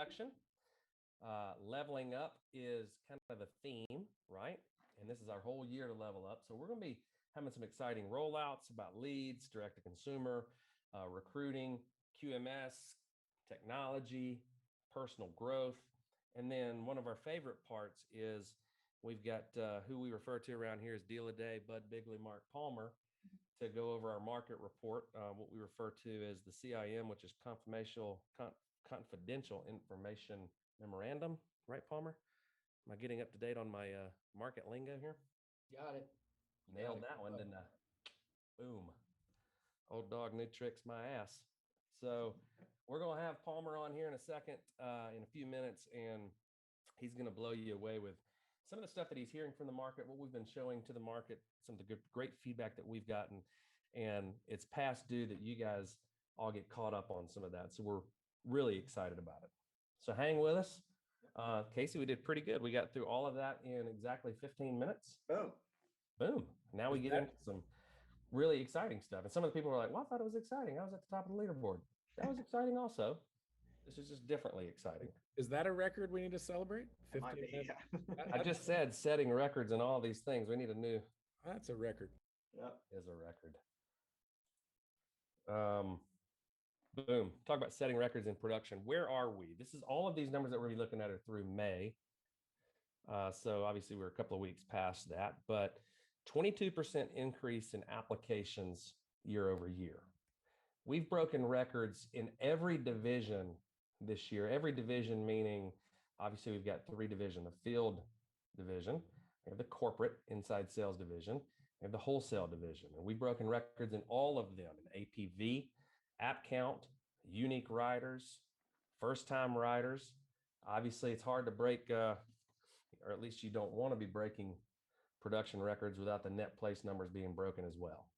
production. Leveling up is kind of the theme, right? And this is our whole year to level up. So we're going to be having some exciting rollouts about leads, direct to consumer, recruiting, QMS, technology, personal growth. And then one of our favorite parts is we've got who we refer to around here as Deal a Day, Bud Bigley, Mark Palmer, to go over our market report, what we refer to as the CIM, which is confidential information memorandum, right, Palmer? Am I getting up to date on my market lingo here? Got it. Nailed that one, didn't I? Boom. Old dog, new tricks, my ass. So we're going to have Palmer on here in a second, in a few minutes, and he's going to blow you away with some of the stuff that he's hearing from the market, what we've been showing to the market, some of the great feedback that we've gotten, and it's past due that you guys all get caught up on some of that. So we're really excited about it. So hang with us. Casey, we did pretty good. We got through all of that in exactly 15 minutes. Boom. Boom. Now we get into some really exciting stuff. And some of the people were like, well, I thought it was exciting. I was at the top of the leaderboard. That was exciting also. This is just differently exciting. Is that a record we need to celebrate? 15 minutes. Yeah. I just said setting records and all these things. We need a new. That's a record. Yep. Is a record. Boom. Talk about setting records in production. Where are we? This is all of these numbers that we're looking at are through May. So obviously we're a couple of weeks past that, but 22% increase in applications year over year. We've broken records in every division this year. Every division meaning, obviously we've got three divisions: the field division, we have the corporate inside sales division, we have the wholesale division. And we've broken records in all of them: in APV, app count, unique riders, first-time riders. Obviously, it's hard to break, or at least you don't want to be breaking production records without the net place numbers being broken as well.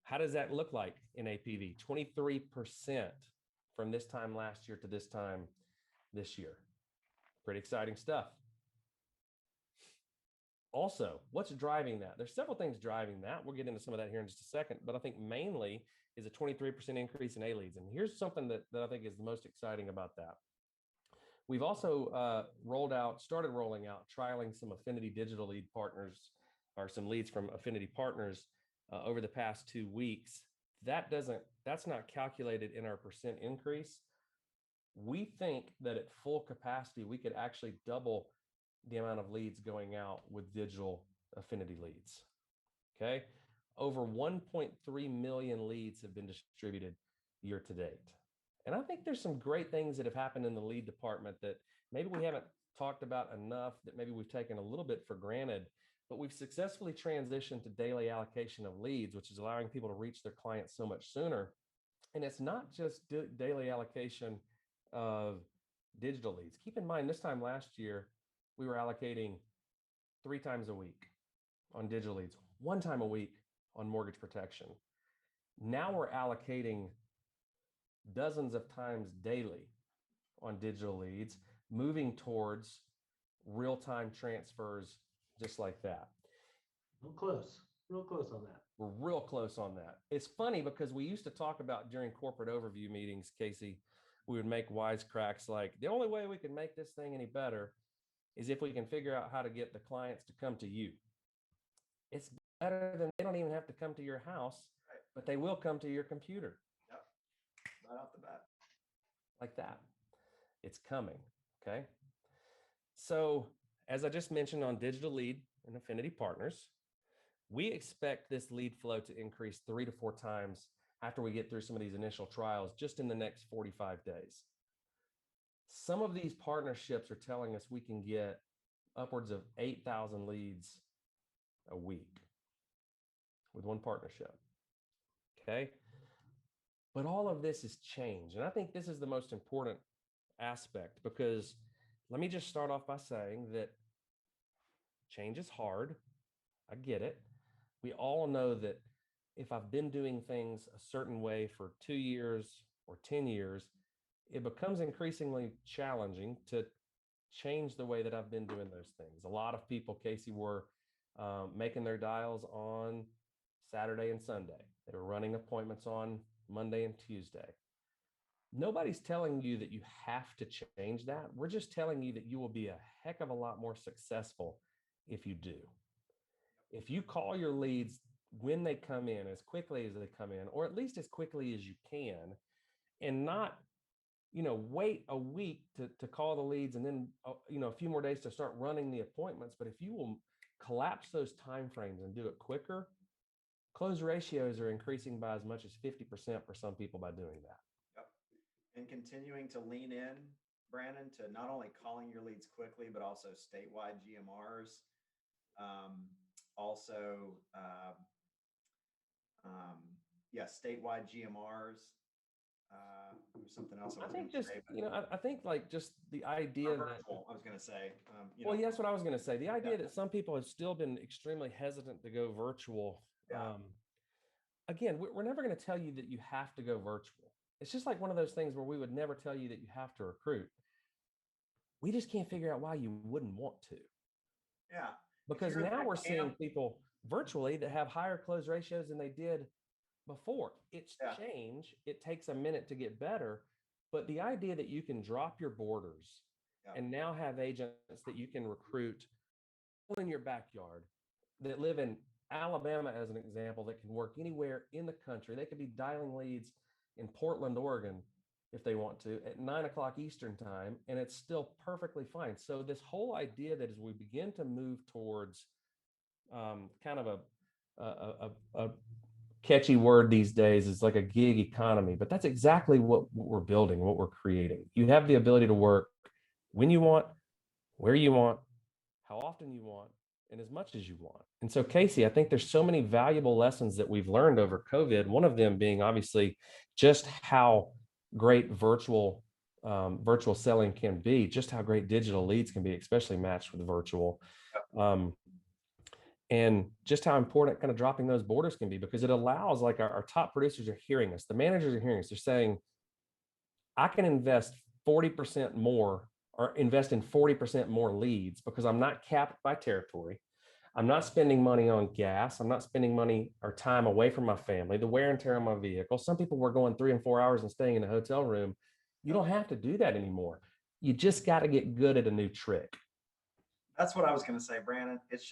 How does that look like in APV? 23% from this time last year to this time this year. Pretty exciting stuff. Also, what's driving that? There's several things driving that. We'll get into some of that here in just a second, but I think mainly is a 23% increase in A-leads. And here's something that I think is the most exciting about that. We've also started rolling out, trialing some Affinity digital lead partners, or some leads from Affinity partners over the past 2 weeks. That's not calculated in our percent increase. We think that at full capacity, we could actually double the amount of leads going out with digital Affinity leads. Okay. Over 1.3 million leads have been distributed year to date. And I think there's some great things that have happened in the lead department that maybe we haven't talked about enough, that maybe we've taken a little bit for granted, but we've successfully transitioned to daily allocation of leads, which is allowing people to reach their clients so much sooner. And it's not just daily allocation of digital leads. Keep in mind, this time last year, we were allocating 3 times a week on digital leads, 1 time a week on mortgage protection. Now we're allocating dozens of times daily on digital leads, moving towards real-time transfers just like that. Real close on that. We're real close on that. It's funny because we used to talk about during corporate overview meetings, Casey, we would make wisecracks like, the only way we can make this thing any better is if we can figure out how to get the clients to come to you. It's better than they don't even have to come to your house, right, but they will come to your computer. Yep. Right off the bat. Like that. It's coming. Okay. So as I just mentioned on digital lead and Affinity partners, we expect this lead flow to increase 3 to 4 times after we get through some of these initial trials just in the next 45 days. Some of these partnerships are telling us we can get upwards of 8,000 leads a week with one partnership. Okay. But all of this is change. And I think this is the most important aspect, because let me just start off by saying that change is hard. I get it. We all know that if I've been doing things a certain way for 2 years or 10 years, it becomes increasingly challenging to change the way that I've been doing those things. A lot of people, Casey, were making their dials on Saturday and Sunday. They were running appointments on Monday and Tuesday. Nobody's telling you that you have to change that. We're just telling you that you will be a heck of a lot more successful if you do. If you call your leads when they come in, as quickly as they come in, or at least as quickly as you can, and not, wait a week to call the leads and then, a few more days to start running the appointments. But if you will collapse those timeframes and do it quicker, close ratios are increasing by as much as 50% for some people by doing that. Yep. And continuing to lean in, Brandon, to not only calling your leads quickly, but also statewide GMRs. Also, statewide GMRs. There's something else I think just, I think like just the idea that, virtual, I was going to say, well, yes, what I was going to say, the idea that some people have still been extremely hesitant to go virtual. Yeah. Again, we're never going to tell you that you have to go virtual. It's just like one of those things where we would never tell you that you have to recruit. We just can't figure out why you wouldn't want to. Yeah. Because now we're seeing people virtually that have higher close ratios than they did before. It's change. It takes a minute to get better. But the idea that you can drop your borders and now have agents that you can recruit in your backyard that live in Alabama, as an example, that can work anywhere in the country. They could be dialing leads in Portland, Oregon, if they want to, at 9:00 Eastern time, and it's still perfectly fine. So this whole idea that as we begin to move towards kind of a catchy word these days is like a gig economy, but that's exactly what we're building, what we're creating. You have the ability to work when you want, where you want, how often you want, and as much as you want. And so, Casey, I think there's so many valuable lessons that we've learned over COVID. One of them being obviously just how great virtual selling can be, just how great digital leads can be, especially matched with virtual. And just how important kind of dropping those borders can be, because it allows, like, our top producers are hearing us, the managers are hearing us. They're saying, I can invest 40% more or invest in 40% more leads because I'm not capped by territory. I'm not spending money on gas. I'm not spending money or time away from my family, the wear and tear on my vehicle. Some people were going 3 and 4 hours and staying in a hotel room. You don't have to do that anymore. You just got to get good at a new trick. That's what I was going to say, Brandon. It's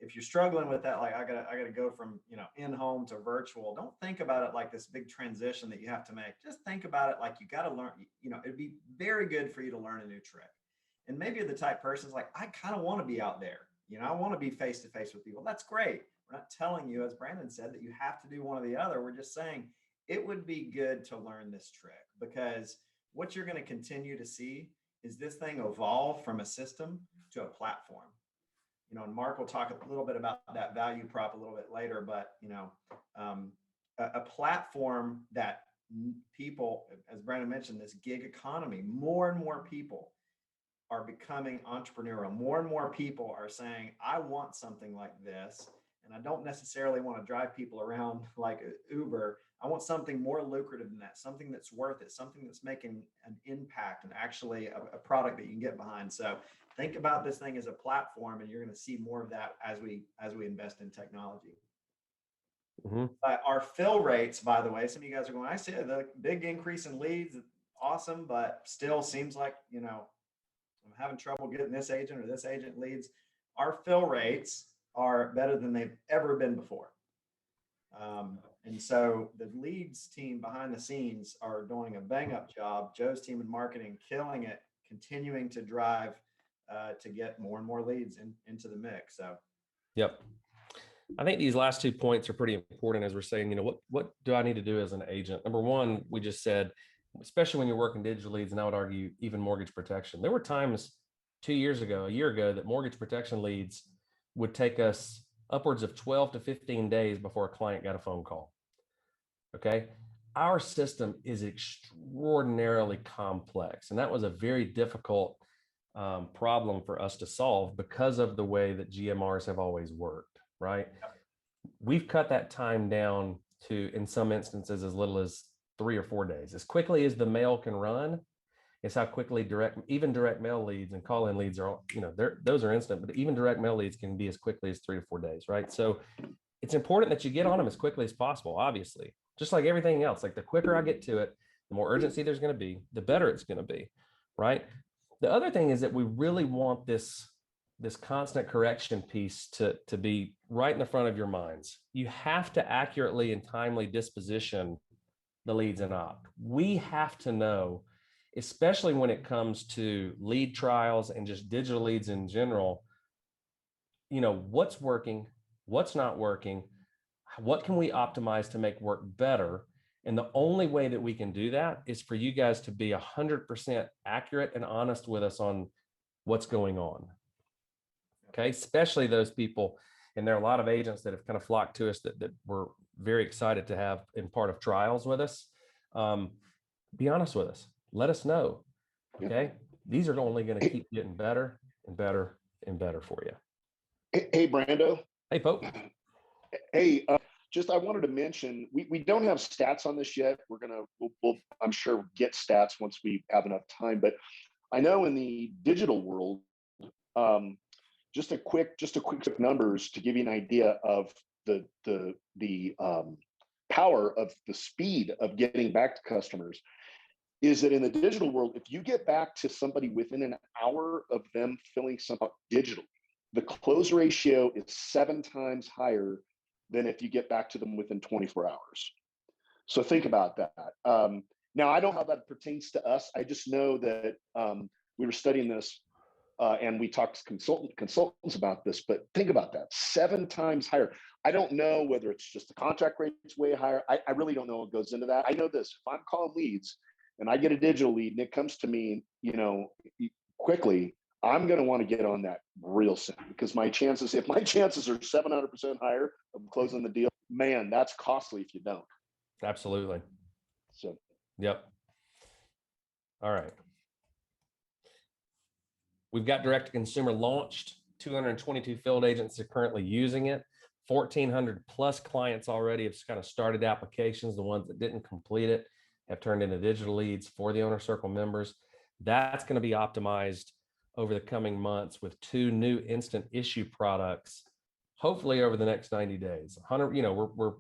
if you're struggling with that, like I gotta go from, in home to virtual, don't think about it like this big transition that you have to make. Just think about it like you got to learn, it'd be very good for you to learn a new trick. And maybe you're the type person who's like, I kind of want to be out there. I want to be face to face with people. That's great. We're not telling you, as Brandon said, that you have to do one or the other. We're just saying it would be good to learn this trick, because what you're going to continue to see is this thing evolve from a system to a platform. And Mark will talk a little bit about that value prop a little bit later, but, a platform that people, as Brandon mentioned, this gig economy, more and more people are becoming entrepreneurial. More and more people are saying, I want something like this. And I don't necessarily want to drive people around like Uber. I want something more lucrative than that, something that's worth it, something that's making an impact and actually a product that you can get behind. So think about this thing as a platform, and you're going to see more of that as we invest in technology. Mm-hmm. Our fill rates, by the way, some of you guys are going, I see the big increase in leads, awesome, but still seems like, I'm having trouble getting this agent or this agent leads. Our fill rates are better than they've ever been before. And so the leads team behind the scenes are doing a bang up job. Joe's team in marketing, killing it, continuing to drive to get more and more leads into the mix. So, yep. I think these last 2 points are pretty important as we're saying, what do I need to do as an agent? Number one, we just said, especially when you're working digital leads, and I would argue even mortgage protection. There were times a year ago, that mortgage protection leads would take us upwards of 12 to 15 days before a client got a phone call. Okay. Our system is extraordinarily complex, and that was a very difficult problem for us to solve because of the way that GMRs have always worked, right? We've cut that time down to, in some instances, as little as 3 or 4 days. As quickly as the mail can run, it's how quickly direct mail leads and call-in leads are, those are instant, but even direct mail leads can be as quickly as 3 to 4 days, right? So it's important that you get on them as quickly as possible, obviously. just like everything else. Like the quicker I get to it, the more urgency there's going to be, the better it's going to be, right? The other thing is that we really want this constant correction piece to be right in the front of your minds. You have to accurately and timely disposition the leads and opt. We have to know, especially when it comes to lead trials and just digital leads in general, what's working, what's not working, what can we optimize to make work better. And the only way that we can do that is for you guys to be 100% accurate and honest with us on what's going on. Okay, especially those people, and there are a lot of agents that have kind of flocked to us that we're very excited to have in part of trials with us. Be honest with us. Let us know. Okay, these are only going to keep getting better and better and better for you. Hey, Brando. Hey, Pope. Hey, I wanted to mention, we don't have stats on this yet. We'll I'm sure get stats once we have enough time. But I know in the digital world, just a quick numbers to give you an idea of the power of the speed of getting back to customers, is that in the digital world, if you get back to somebody within an hour of them filling something out digitally, the close ratio is 7 times higher than if you get back to them within 24 hours. So think about that. Now, I don't know how that pertains to us. I just know that we were studying this and we talked to consultants about this, but think about that, 7 times higher. I don't know whether it's just the contract rate's way higher. I really don't know what goes into that. I know this, if I'm calling leads and I get a digital lead and it comes to me, quickly, I'm going to want to get on that real soon, because if my chances are 700% higher of closing the deal, man, that's costly if you don't. Absolutely. So, yep. All right. We've got direct to consumer launched. 222 field agents are currently using it. 1,400 plus clients already have kind of started applications. The ones that didn't complete it have turned into digital leads for the Owner Circle members. That's going to be optimized over the coming months with 2 new instant issue products, hopefully over the next 90 days. We're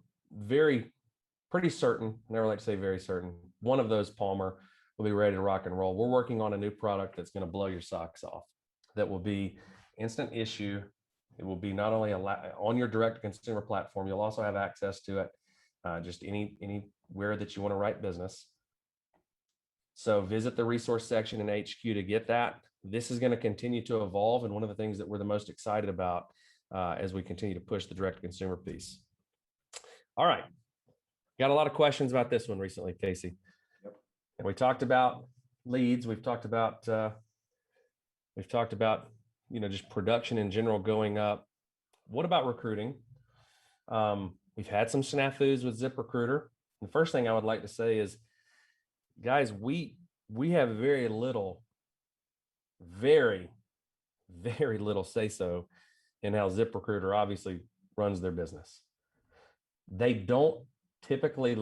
pretty certain, never like to say very certain, one of those, Palmer, will be ready to rock and roll. We're working on a new product that's going to blow your socks off. That will be instant issue. It will be not only on your direct consumer platform, you'll also have access to it just anywhere that you want to write business. So visit the resource section in HQ to get that. This is going to continue to evolve, and one of the things that we're the most excited about as we continue to push the direct consumer piece. All right. Got a lot of questions about this one recently, Casey. Yep. And we talked about leads. We've talked about just production in general going up. What about recruiting? We've had some snafus with ZipRecruiter. The first thing I would like to say is, guys, we have very little say-so in how ZipRecruiter obviously runs their business. They don't typically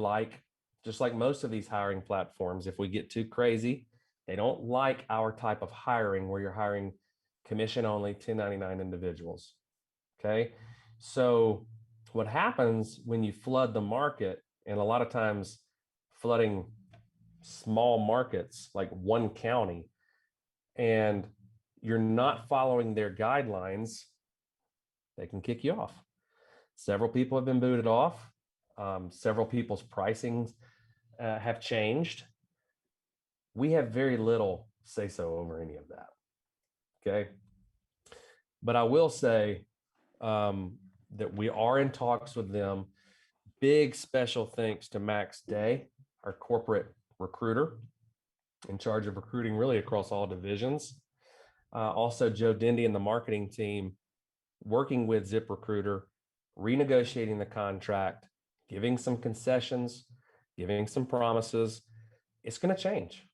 just like most of these hiring platforms, if we get too crazy, they don't like our type of hiring where you're hiring commission only 1099 individuals. Okay. So what happens when you flood the market, and a lot of times flooding small markets like one county, and you're not following their guidelines, they can kick you off. Several people have been booted off. Several people's pricings have changed. We have very little say-so over any of that. Okay. But I will say that we are in talks with them. Big special thanks to Max Day, our corporate recruiter in charge of recruiting really across all divisions. Also Joe Dindy and the marketing team working with ZipRecruiter, renegotiating the contract, giving some concessions, giving some promises. It's going to change.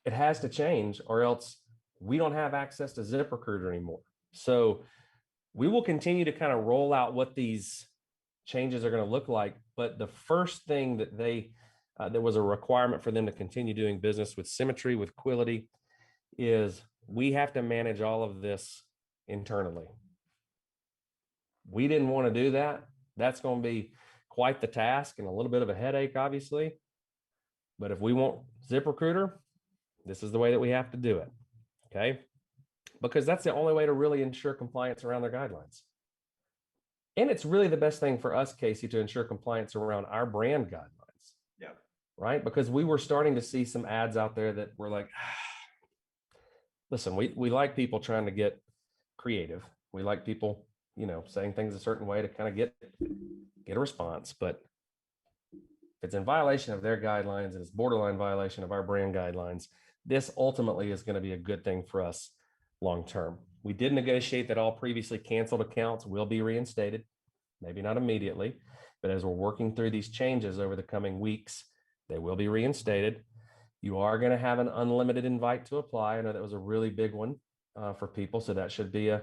It has to change, or else we don't have access to ZipRecruiter anymore. So we will continue to kind of roll out what these changes are going to look like. But the first thing that that was a requirement for them to continue doing business with Symmetry, with Quility, is we have to manage all of this internally. We didn't want to do that. That's going to be quite the task and a little bit of a headache, obviously. But if we want ZipRecruiter, this is the way that we have to do it. Okay. Because that's the only way to really ensure compliance around their guidelines. And it's really the best thing for us, Casey, to ensure compliance around our brand guidelines. Yeah. Right. Because we were starting to see some ads out there that were like, listen, we like people trying to get creative. We like people, saying things a certain way to kind of get a response. But if it's in violation of their guidelines and it's borderline violation of our brand guidelines, this ultimately is going to be a good thing for us long term. We did negotiate that all previously canceled accounts will be reinstated, maybe not immediately, but as we're working through these changes over the coming weeks, they will be reinstated. You are going to have an unlimited invite to apply. I know that was a really big one for people, so that should be a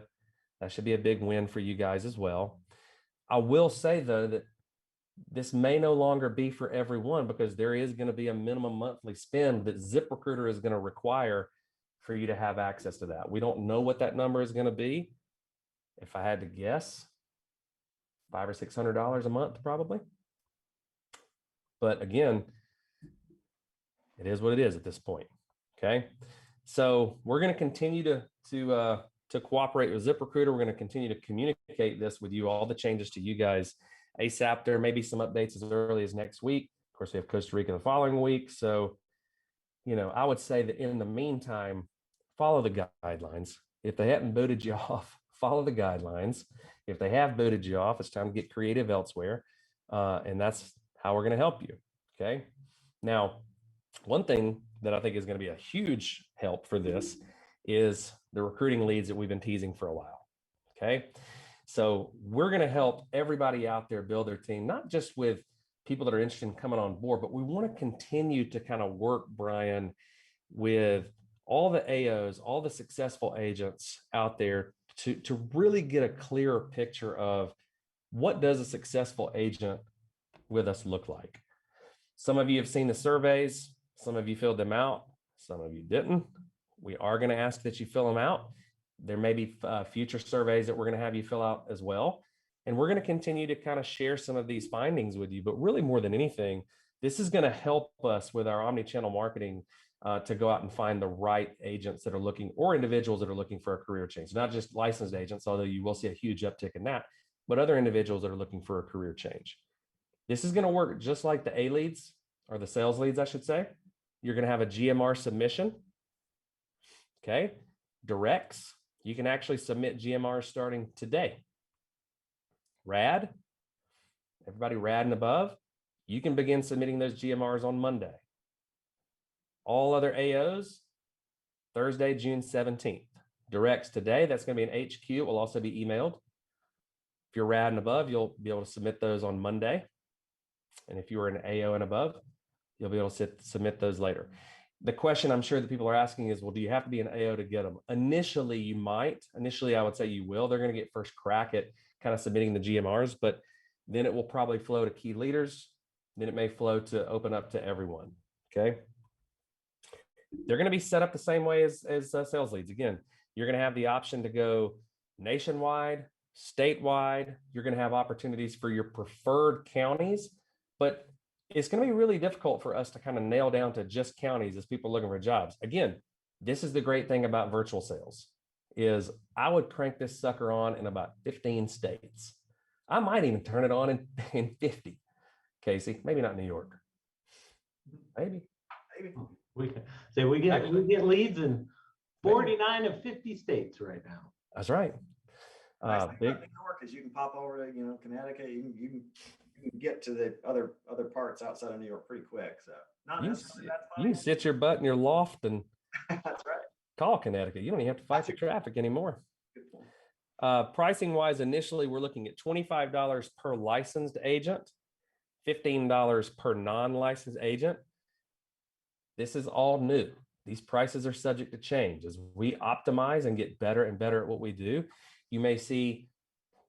big win for you guys as well. I will say though that this may no longer be for everyone because there is going to be a minimum monthly spend that ZipRecruiter is going to require for you to have access to that. We don't know what that number is going to be. If I had to guess, $500 or $600 a month, probably. But again, it is what it is at this point. Okay. So we're going to continue to cooperate with ZipRecruiter. We're going to continue to communicate this with you, all the changes to you guys ASAP. There may be some updates as early as next week. Of course, we have Costa Rica the following week. So, I would say that in the meantime, follow the guidelines. If they hadn't booted you off, follow the guidelines. If they have booted you off, it's time to get creative elsewhere. And that's how we're going to help you. Okay. Now, one thing that I think is going to be a huge help for this is the recruiting leads that we've been teasing for a while. Okay. So we're going to help everybody out there build their team, not just with people that are interested in coming on board, but we want to continue to kind of work, Brian, with all the AOs, all the successful agents out there to really get a clearer picture of what does a successful agent with us look like. Some of you have seen the surveys. Some of you filled them out. Some of you didn't. We are going to ask that you fill them out. There may be future surveys that we're going to have you fill out as well. And we're going to continue to kind of share some of these findings with you. But really more than anything, this is going to help us with our omni-channel marketing to go out and find the right agents that are looking, or individuals that are looking for a career change. Not just licensed agents, although you will see a huge uptick in that, but other individuals that are looking for a career change. This is going to work just like the A leads, or the sales leads, I should say. You're going to have a GMR submission. Okay. Directs. You can actually submit GMRs starting today. Rad. Everybody rad and above. You can begin submitting those GMRs on Monday. All other AOs, Thursday, June 17th. Directs today. That's going to be an HQ. It will also be emailed. If you're rad and above, you'll be able to submit those on Monday. And if you were an AO and above, you'll be able to submit those later. The question I'm sure that people are asking is, well, do you have to be an AO to get them? Initially, you might. Initially, I would say you will. They're going to get first crack at kind of submitting the GMRs, but then it will probably flow to key leaders. Then it may flow to open up to everyone. Okay. They're going to be set up the same way as sales leads. Again, you're going to have the option to go nationwide, statewide. You're going to have opportunities for your preferred counties, but it's going to be really difficult for us to kind of nail down to just counties as people looking for jobs. Again, this is the great thing about virtual sales is I would crank this sucker on in about 15 states. I might even turn it on in 50, Casey, maybe not New York. Maybe. We get leads in 49 of 50 states right now. That's right. Nice thing about New York is you can pop over to Connecticut. You can get to the other parts outside of New York pretty quick. So not necessarily that's you can sit your butt in your loft and that's right. Call Connecticut. You don't even have to fight the traffic anymore. Good point. Pricing wise, initially we're looking at $25 per licensed agent, $15 per non-licensed agent. This is all new. These prices are subject to change as we optimize and get better and better at what we do. You may see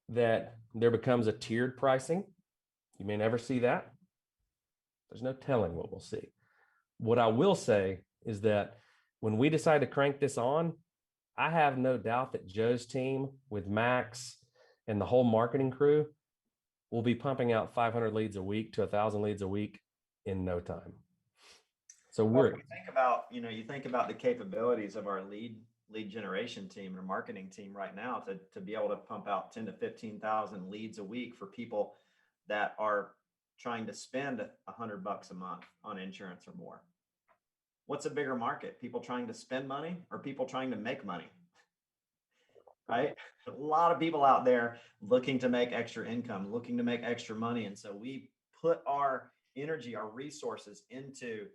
that there becomes a tiered pricing. You may never see that. There's no telling what we'll see. What I will say is that when we decide to crank this on, I have no doubt that Joe's team with Max and the whole marketing crew, we'll be pumping out 500 leads a week to 1,000 leads a week in no time. So Well, we're you think about, you think about the capabilities of our lead generation team and marketing team right now to be able to pump out 10 to 15,000 leads a week for people that are trying to spend $100 a month on insurance or more. What's a bigger market? People trying to spend money or people trying to make money? Right? A lot of people out there looking to make extra income, looking to make extra money. And so we put our energy, our resources into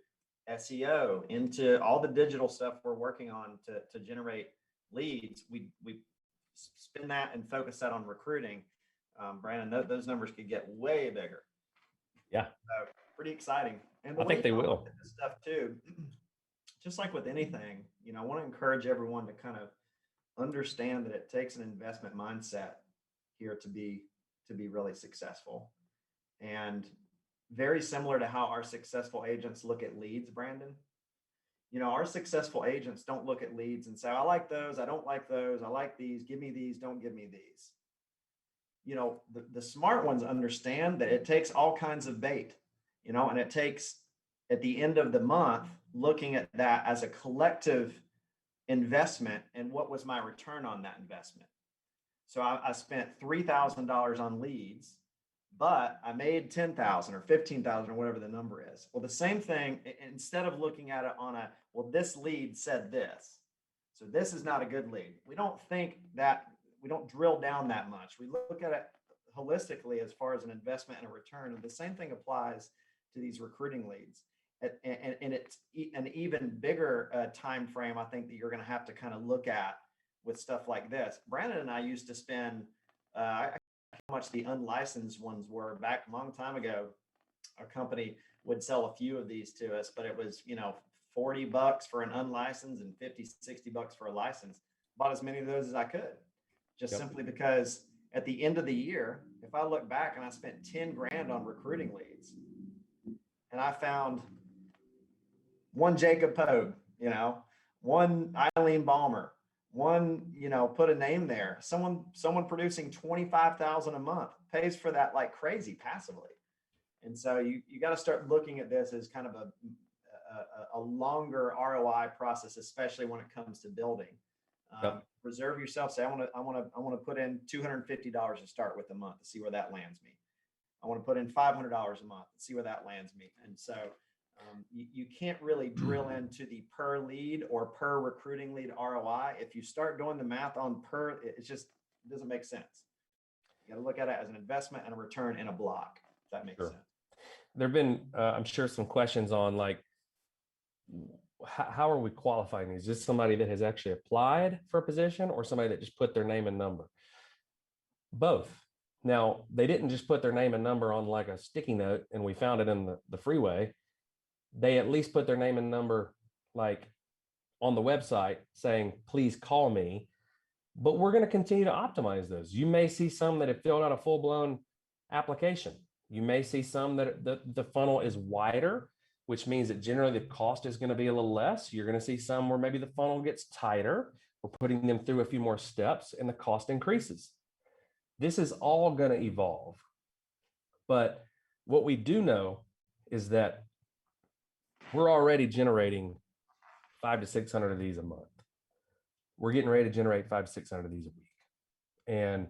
SEO, into all the digital stuff we're working on to generate leads. We spend that and focus that on recruiting. Brandon, those numbers could get way bigger. Yeah. Pretty exciting. And I think they will. Look at this stuff too, just like with anything, I want to encourage everyone to kind of understand that it takes an investment mindset here to be really successful. And very similar to how our successful agents look at leads, Brandon. Our successful agents don't look at leads and say, I like those, I don't like those, I like these, give me these, don't give me these. The smart ones understand that it takes all kinds of bait, and it takes, at the end of the month, looking at that as a collective investment and what was my return on that investment. So I spent $3,000 on leads, but I made 10,000 or 15,000 or whatever the number is. Well, the same thing, instead of looking at it on well, this lead said this, so this is not a good lead. We don't think that, we don't drill down that much. We look at it holistically as far as an investment and a return. And the same thing applies to these recruiting leads. And it's an even bigger time frame, I think, that you're going to have to kind of look at with stuff like this. Brandon and I used to spend, how much the unlicensed ones were back a long time ago. Our company would sell a few of these to us, but it was, $40 for an unlicensed and $50-$60 for a license. Bought as many of those as I could, just simply because at the end of the year, if I look back and I spent 10 grand on recruiting leads and I found one Jacob Pogue, one Eileen Balmer, one, put a name there, someone producing 25,000 a month pays for that like crazy passively. And so you got to start looking at this as kind of a longer ROI process, especially when it comes to building. Reserve yourself. Say, I want to put in $250 to start with a month to see where that lands me. I want to put in $500 a month and see where that lands me. And so you can't really drill into the per lead or per recruiting lead ROI. If you start doing the math on per, it doesn't make sense. You got to look at it as an investment and a return in a block, if that makes sense. There've been, I'm sure, some questions on like, how are we qualifying these? Is this somebody that has actually applied for a position or somebody that just put their name and number? Both. Now, they didn't just put their name and number on like a sticky note and we found it in the freeway. They at least put their name and number like on the website saying, please call me. But we're going to continue to optimize those. You may see some that have filled out a full-blown application. You may see some that the funnel is wider, which means that generally the cost is going to be a little less. You're going to see some where maybe the funnel gets tighter. We're putting them through a few more steps and the cost increases. This is all going to evolve. But what we do know is that we're already generating 500 to 600 of these a month. We're getting ready to generate 500 to 600 of these a week. And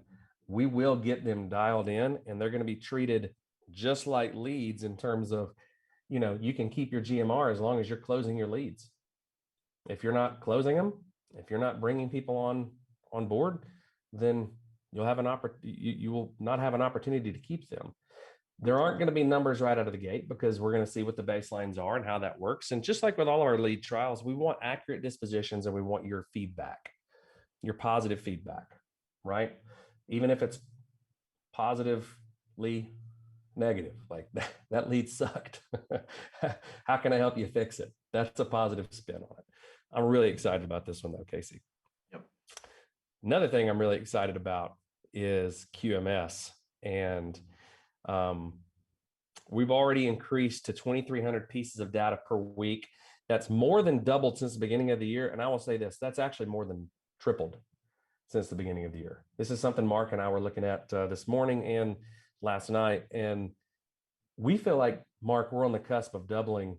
we will get them dialed in and they're going to be treated just like leads in terms of, you can keep your GMR as long as you're closing your leads. If you're not closing them, if you're not bringing people on board, then you will not have an opportunity to keep them. There aren't going to be numbers right out of the gate because we're going to see what the baselines are and how that works. And just like with all of our lead trials, we want accurate dispositions and we want your feedback, your positive feedback, right? Even if it's positively negative, like that lead sucked. How can I help you fix it? That's a positive spin on it. I'm really excited about this one though, Casey. Yep. Another thing I'm really excited about is QMS. And we've already increased to 2,300 pieces of data per week. That's more than doubled since the beginning of the year. And I will say this, that's actually more than tripled since the beginning of the year. This is something Mark and I were looking at this morning and last night, and we feel like, Mark, we're on the cusp of doubling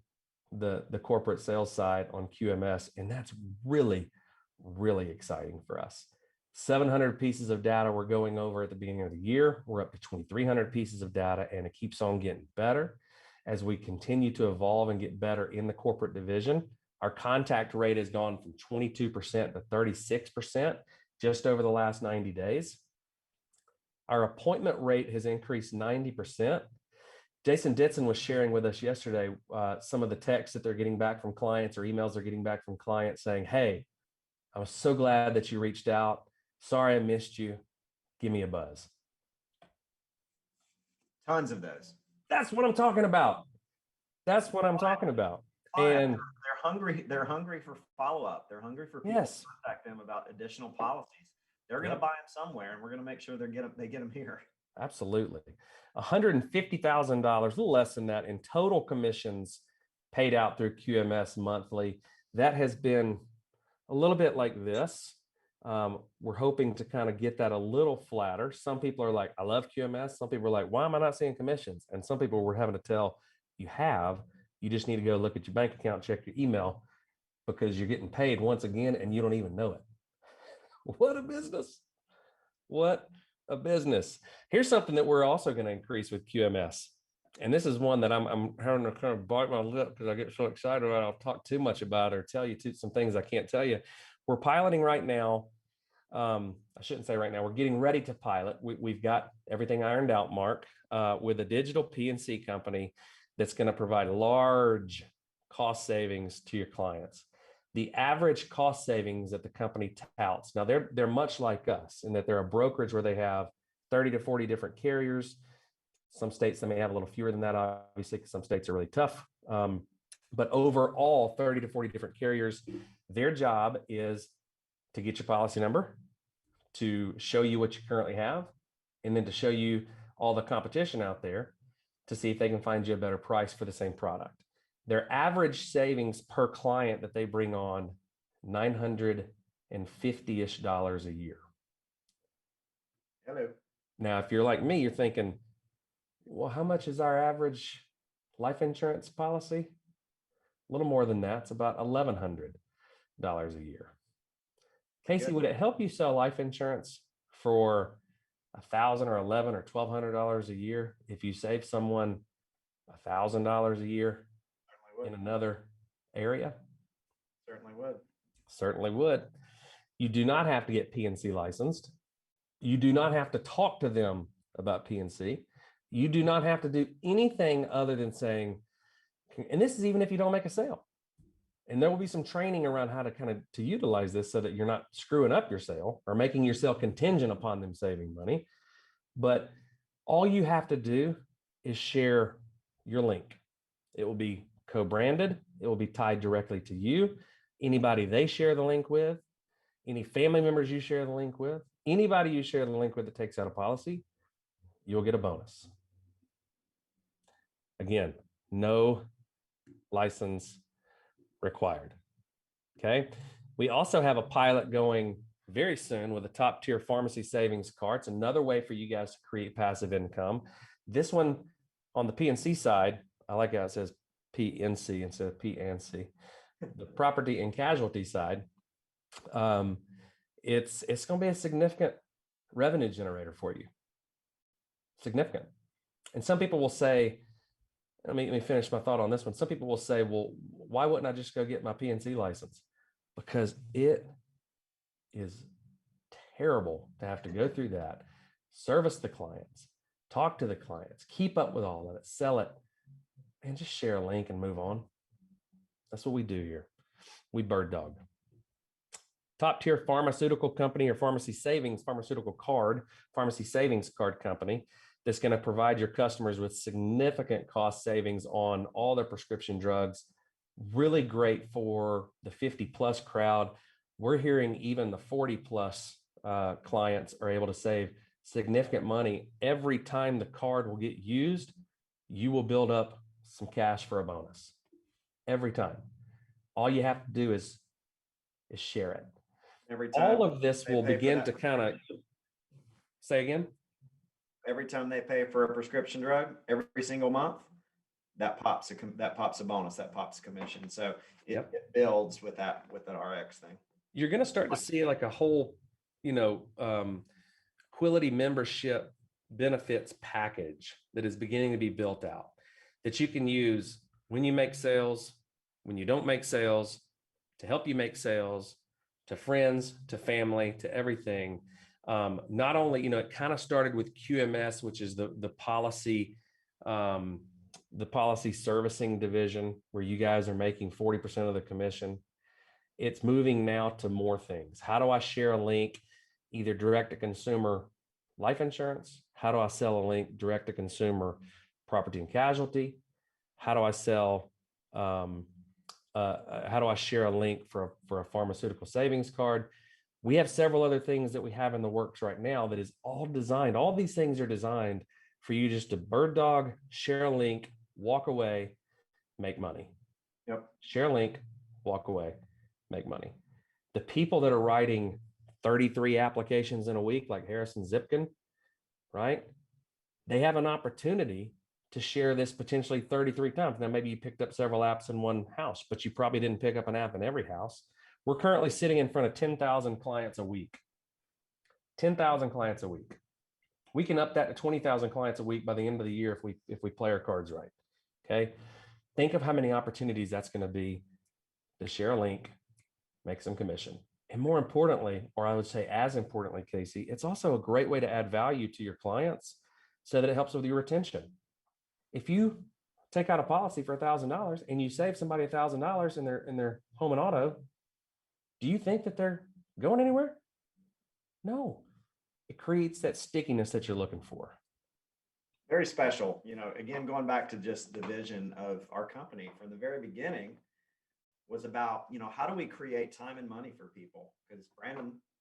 the corporate sales side on QMS, and that's really, really exciting for us. 700 pieces of data we're going over at the beginning of the year. We're up to 2,300 pieces of data, and it keeps on getting better as we continue to evolve and get better in the corporate division. Our contact rate has gone from 22% to 36% just over the last 90 days. Our appointment rate has increased 90%. Jason Ditson was sharing with us yesterday some of the texts that they're getting back from clients or emails they're getting back from clients saying, hey, I was so glad that you reached out. Sorry I missed you. Give me a buzz. Tons of those. That's what I'm talking about. That's what I'm talking about. And they're hungry. They're hungry for follow-up. They're hungry for people to contact them about additional policies. They're going to buy them somewhere, and we're going to make sure they get them here. Absolutely. $150,000, a little less than that in total commissions paid out through QMS monthly. That has been a little bit like this. We're hoping to kind of get that a little flatter. Some people are like, I love QMS. Some people are like, why am I not seeing commissions? And some people we're having to tell, you just need to go look at your bank account, check your email, because you're getting paid once again and you don't even know it. What a business. What a business. Here's something that we're also going to increase with QMS. And this is one that I'm having to kind of bite my lip because I get so excited about it. I'll talk too much about it or tell you some things I can't tell you. We're piloting right now. I shouldn't say right now. We're getting ready to pilot. We've got everything ironed out, Mark, with a digital P&C company that's going to provide large cost savings to your clients. The average cost savings that the company touts, now they're much like us in that they're a brokerage where they have 30 to 40 different carriers. Some states they may have a little fewer than that, obviously, because some states are really tough. But overall, 30 to 40 different carriers, their job is to get your policy number, to show you what you currently have, and then to show you all the competition out there to see if they can find you a better price for the same product. Their average savings per client that they bring on, $950-ish a year. Hello. Now, if you're like me, you're thinking, well, how much is our average life insurance policy? A little more than that. It's about $1,100 a year. Casey, would it help you sell life insurance for $1,000 or $1,100 or $1,200 a year if you save someone $1,000 a year in another area? Certainly would. Certainly would. You do not have to get P&C licensed. You do not have to talk to them about P&C. You do not have to do anything other than saying, and this is even if you don't make a sale. And there will be some training around how to utilize this so that you're not screwing up your sale or making your sale contingent upon them saving money. But all you have to do is share your link. It will be co-branded. It will be tied directly to you. Anybody they share the link with, any family members you share the link with, anybody you share the link with that takes out a policy, you'll get a bonus. Again, no license required. Okay. We also have a pilot going very soon with a top tier pharmacy savings card. It's another way for you guys to create passive income. This one on the P&C side, I like how it says PNC instead of P&C. The property and casualty side, it's going to be a significant revenue generator for you. Significant. And some people will say, let me finish my thought on this one. Some people will say, well, why wouldn't I just go get my P&C license? Because it is terrible to have to go through that, service the clients, talk to the clients, keep up with all of it, sell it, and just share a link and move on. That's what we do here. We bird dog. Top tier pharmaceutical company or pharmacy savings card company that's going to provide your customers with significant cost savings on all their prescription drugs. Really great for the 50 plus crowd. We're hearing even the 40 plus clients are able to save significant money. Every time the card will get used, you will build up some cash for a bonus. Every time. All you have to do is share it. Every time. All of this will begin to kind of say again. every time they pay for a prescription drug every single month, that pops a bonus, that pops a commission. So it builds with that RX thing. You're going to start to see like a whole, Quility membership benefits package that is beginning to be built out that you can use when you make sales, when you don't make sales, to help you make sales, to friends, to family, to everything. Not only, it kind of started with QMS, which is the policy servicing division where you guys are making 40% of the commission. It's moving now to more things. How do I share a link, either direct to consumer life insurance? How do I sell a link direct to consumer property and casualty? How do I sell, how do I share a link for a pharmaceutical savings card? We have several other things that we have in the works right now that is all designed. All these things are designed for you just to bird dog, share a link, walk away, make money. Yep. Share a link, walk away, make money. The people that are writing 33 applications in a week, like Harrison Zipkin, right? They have an opportunity to share this potentially 33 times. Now, maybe you picked up several apps in one house, but you probably didn't pick up an app in every house. We're currently sitting in front of 10,000 clients a week. 10,000 clients a week. We can up that to 20,000 clients a week by the end of the year if we play our cards right. Okay. Think of how many opportunities that's going to be to share a link, make some commission. And more importantly, or I would say as importantly, Casey, it's also a great way to add value to your clients so that it helps with your retention. If you take out a policy for $1,000 and you save somebody $1,000 in their home and auto, do you think that they're going anywhere? No. It creates that stickiness that you're looking for. Very special. Again, going back to just the vision of our company from the very beginning was about, how do we create time and money for people? Because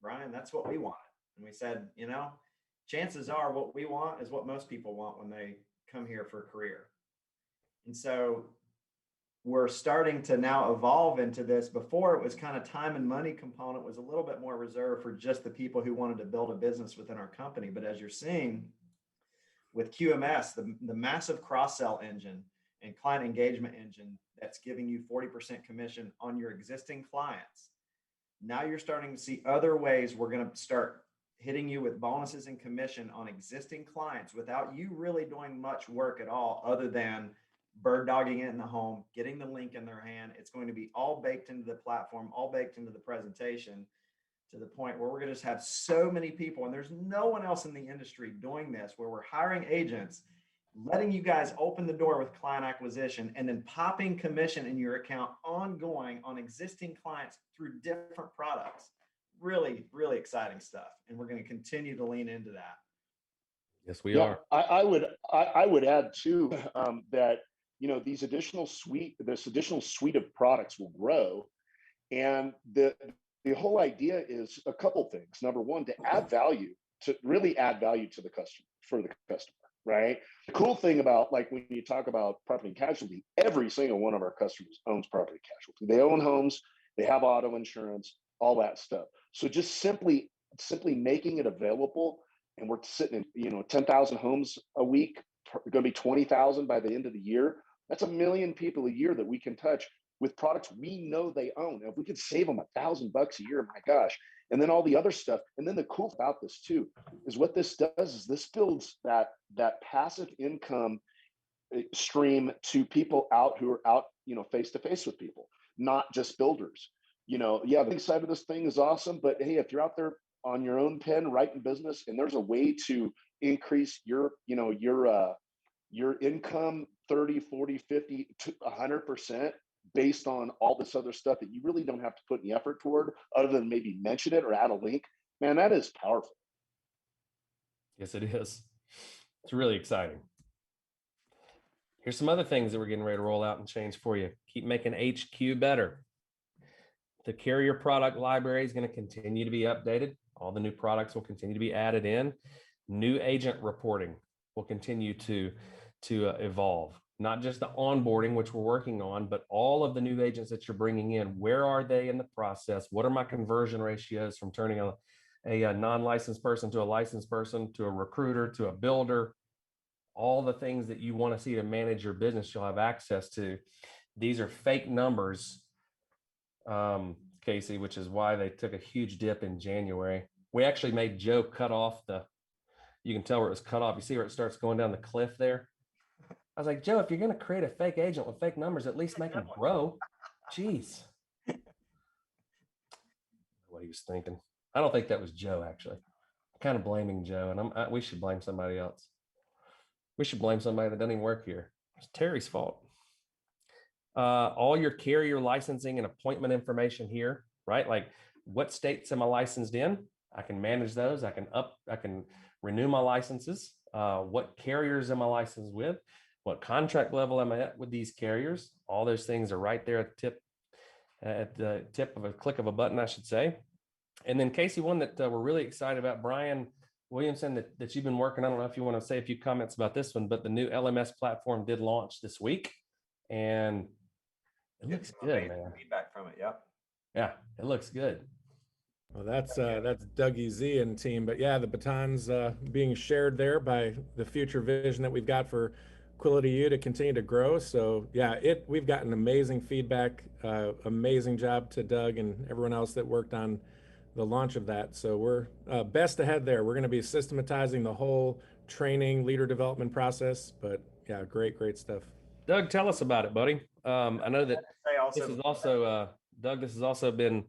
Brian, that's what we wanted. And we said, chances are what we want is what most people want when they come here for a career. And so we're starting to now evolve into this. Before, it was kind of time and money component was a little bit more reserved for just the people who wanted to build a business within our company. But as you're seeing with QMS, the massive cross-sell engine and client engagement engine that's giving you 40% commission on your existing clients. Now you're starting to see other ways we're going to start hitting you with bonuses and commission on existing clients without you really doing much work at all other than bird dogging it in the home, getting the link in their hand. It's going to be all baked into the platform, all baked into the presentation, to the point where we're going to just have so many people, and there's no one else in the industry doing this, where we're hiring agents, letting you guys open the door with client acquisition, and then popping commission in your account ongoing on existing clients through different products. Really, really exciting stuff. And we're going to continue to lean into that. Yes, we are. I would add too that this additional suite of products will grow, and the whole idea is a couple things. Number one, to really add value to the customer, for the customer, right? The cool thing about, like, when you talk about property and casualty, every single one of our customers owns property and casualty. They own homes, they have auto insurance, all that stuff. So just simply making it available, and we're sitting in 10,000 homes a week, going to be 20,000 by the end of the year. That's 1 million people a year that we can touch with products we know they own. And if we could save them $1,000 a year, my gosh. And then all the other stuff. And then the cool about this too is what this does is this builds that passive income stream to people who are out, face to face with people, not just builders. The big side of this thing is awesome, but hey, if you're out there on your own pen writing business, and there's a way to increase your income 30, 40, 50 to 100% based on all this other stuff that you really don't have to put any effort toward other than maybe mention it or add a link, man, that is powerful. Yes, it is. It's really exciting. Here's some other things that we're getting ready to roll out and change for you. Keep making HQ better. The carrier product library is going to continue to be updated. All the new products will continue to be added in. New agent reporting will continue to evolve. Not just the onboarding, which we're working on, but all of the new agents that you're bringing in. Where are they in the process? What are my conversion ratios from turning a non-licensed person to a licensed person to a recruiter to a builder, all the things that you want to see to manage your business, you'll have access to. These are fake numbers, Casey, which is why they took a huge dip in January. We actually made Joe cut off you can tell where it was cut off. You see where it starts going down the cliff there? I was like, Joe, if you're going to create a fake agent with fake numbers, at least make them grow. Jeez. What he was thinking. I don't think that was Joe, actually. I'm kind of blaming Joe, and we should blame somebody else. We should blame somebody that doesn't even work here. It's Terry's fault. All your carrier licensing and appointment information here, right? Like, what states am I licensed in? I can manage those. I can renew my licenses. What carriers am I licensed with? What contract level am I at with these carriers? All those things are right there at the tip of a click of a button, I should say. And then Casey, one that we're really excited about, Brian Williamson, that you've been working. I don't know if you want to say a few comments about this one, but the new LMS platform did launch this week, and it looks good, man. Feedback from it, yep. Yeah, it looks good. Well, that's Dougie Z and team, but yeah, the baton's being shared there by the future vision that we've got for Quality U to continue to grow. So yeah, we've gotten amazing feedback, amazing job to Doug and everyone else that worked on the launch of that. So we're best ahead there. We're going to be systematizing the whole training, leader development process. But yeah, great stuff. Doug, tell us about it, buddy. I know that this is also Doug. This has also been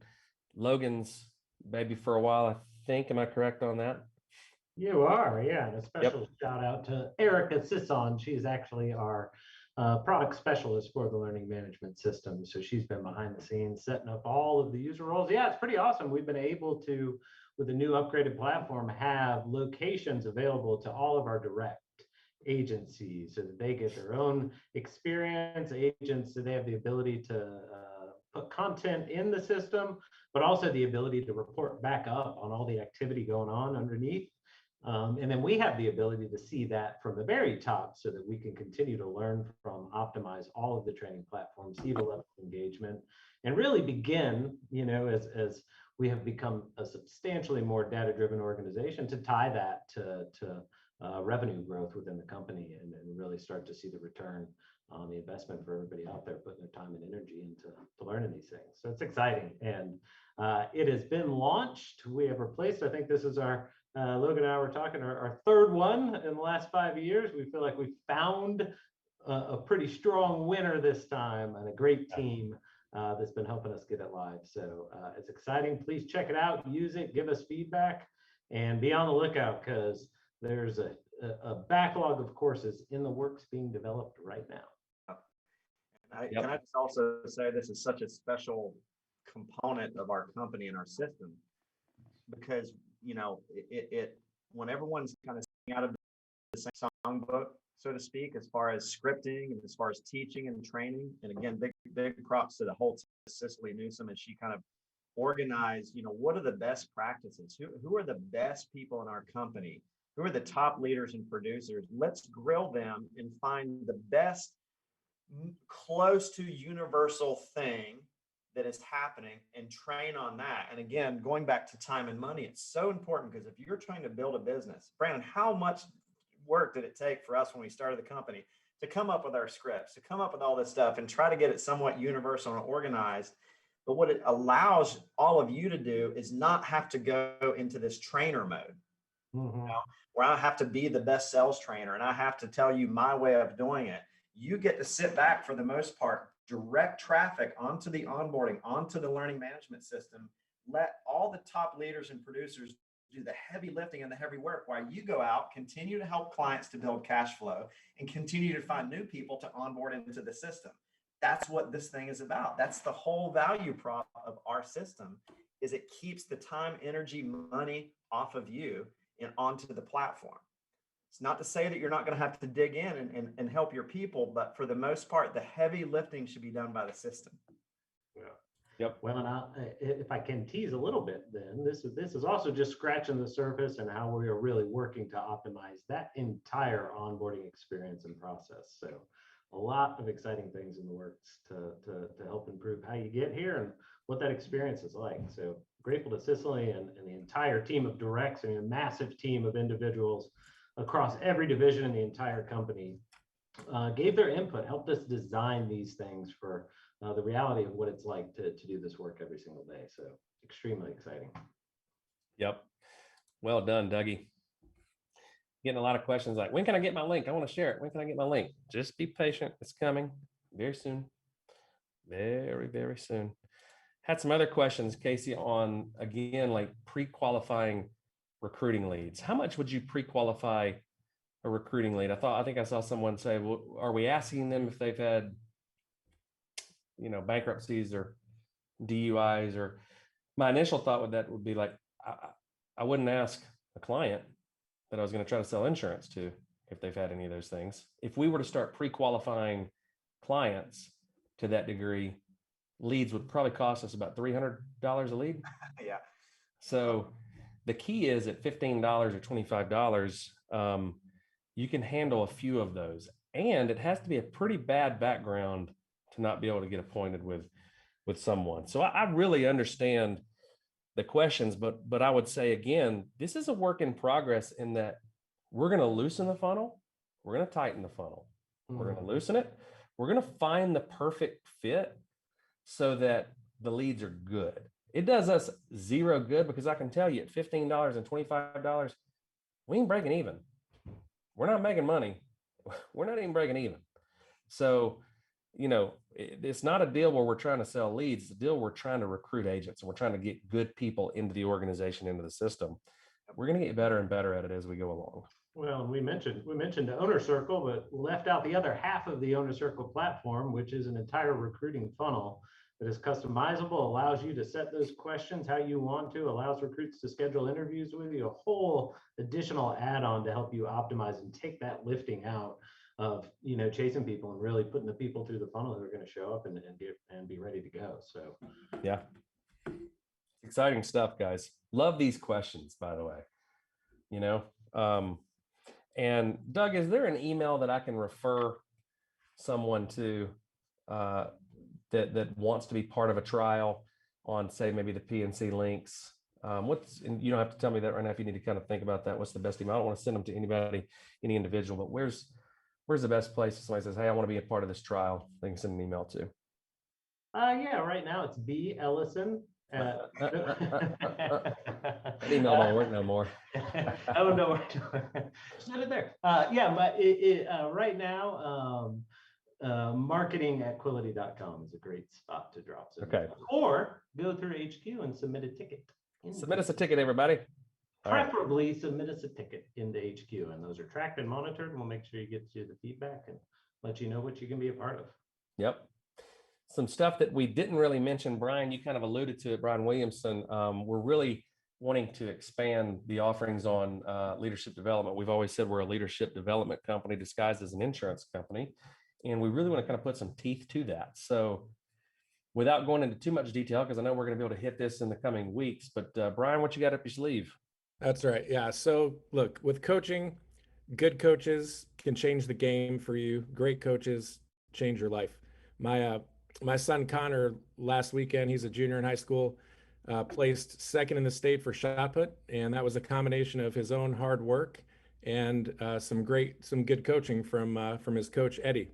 Logan's baby for a while, I think. Am I correct on that? You are, yeah. And a special shout out to Erica Sisson. She's actually our product specialist for the learning management system. So she's been behind the scenes setting up all of the user roles. Yeah, it's pretty awesome. We've been able to, with the new upgraded platform, have locations available to all of our direct agencies so that they get their own experience. Agents, so they have the ability to put content in the system, but also the ability to report back up on all the activity going on underneath. And then we have the ability to see that from the very top so that we can continue to learn from, optimize all of the training platforms, see the level of engagement, and really begin, as we have become a substantially more data-driven organization, to tie that to revenue growth within the company and really start to see the return on the investment for everybody out there putting their time and energy into learning these things. So it's exciting. And it has been launched. We have replaced, I think this is our Logan and I were talking, our third one in the last 5 years. We feel like we found a pretty strong winner this time and a great team that's been helping us get it live. So it's exciting. Please check it out, use it, give us feedback, and be on the lookout because there's a backlog of courses in the works being developed right now. Can I just also say this is such a special component of our company and our system because it when everyone's kind of out of the same songbook, so to speak, as far as scripting and as far as teaching and training. And again, big props to the whole Cicely Newsom, and she kind of organized, what are the best practices? Who are the best people in our company? Who are the top leaders and producers? Let's grill them and find the best close to universal thing that is happening and train on that. And again, going back to time and money, it's so important because if you're trying to build a business, Brandon, how much work did it take for us when we started the company to come up with our scripts, to come up with all this stuff and try to get it somewhat universal and organized? But what it allows all of you to do is not have to go into this trainer mode, where I have to be the best sales trainer and I have to tell you my way of doing it. You get to sit back for the most part, direct traffic onto the onboarding, onto the learning management system, let all the top leaders and producers do the heavy lifting and the heavy work while you go out, continue to help clients to build cash flow and continue to find new people to onboard into the system. That's what this thing is about. That's the whole value prop of our system, is it keeps the time, energy, money off of you and onto the platform. It's not to say that you're not going to have to dig in and help your people, but for the most part, the heavy lifting should be done by the system. Yeah. Yep. Well, and if I can tease a little bit, then this is also just scratching the surface and how we are really working to optimize that entire onboarding experience and process. So a lot of exciting things in the works to help improve how you get here and what that experience is like. So grateful to Cicely and the entire team of directs, I mean, a massive team of individuals across every division in the entire company gave their input, helped us design these things for the reality of what it's like to do this work every single day. So extremely exciting. Yep. Well done, Dougie. Getting a lot of questions like, when can I get my link? I want to share it. When can I get my link? Just be patient. It's coming very soon. Very, very soon. Had some other questions, Casey, on, again, like pre-qualifying recruiting leads. How much would you pre-qualify a recruiting lead? I think I saw someone say, well, are we asking them if they've had, bankruptcies or DUIs? Or my initial thought with that would be like, I wouldn't ask a client that I was going to try to sell insurance to if they've had any of those things. If we were to start pre-qualifying clients to that degree, leads would probably cost us about $300 a lead. Yeah. So the key is at $15 or $25, you can handle a few of those. And it has to be a pretty bad background to not be able to get appointed with someone. So I really understand the questions, but I would say, again, this is a work in progress in that we're going to loosen the funnel. We're going to tighten the funnel. We're going to loosen it. We're going to find the perfect fit so that the leads are good. It does us zero good because I can tell you at $15 and $25, we ain't breaking even. We're not making money. We're not even breaking even. So, it's not a deal where we're trying to sell leads. It's a deal we're trying to recruit agents, and we're trying to get good people into the organization, into the system. We're going to get better and better at it as we go along. Well, we mentioned the owner circle, but left out the other half of the owner circle platform, which is an entire recruiting funnel that is customizable, allows you to set those questions how you want to, allows recruits to schedule interviews with you, a whole additional add-on to help you optimize and take that lifting out of chasing people and really putting the people through the funnel who are going to show up and be ready to go. So yeah, exciting stuff, guys. Love these questions, by the way. And Doug, is there an email that I can refer someone to that wants to be part of a trial on, say, maybe the PNC links? And you don't have to tell me that right now if you need to kind of think about that. What's the best email? I don't want to send them to anybody, any individual, but where's the best place if somebody says, hey, I want to be a part of this trial, they can send an email to? Yeah, right now it's B. Ellison. That email don't work no more. Oh, no, send it there. Yeah, but right now, marketing@quility.com is a great spot to drop some. Okay. Or go through HQ and submit a ticket. Submit us a ticket, everybody. Preferably submit us a ticket into HQ, and those are tracked and monitored, and we'll make sure you get to the feedback and let you know what you can be a part of. Yep. Some stuff that we didn't really mention, Brian, you kind of alluded to it, Brian Williamson. We're really wanting to expand the offerings on leadership development. We've always said we're a leadership development company disguised as an insurance company, and we really want to kind of put some teeth to that. So without going into too much detail, because I know we're going to be able to hit this in the coming weeks, but Brian, what you got up your sleeve? That's right. Yeah. So look, with coaching, good coaches can change the game for you. Great coaches change your life. My son Connor last weekend, he's a junior in high school, placed second in the state for shot put, and that was a combination of his own hard work and some good coaching from his coach Eddie.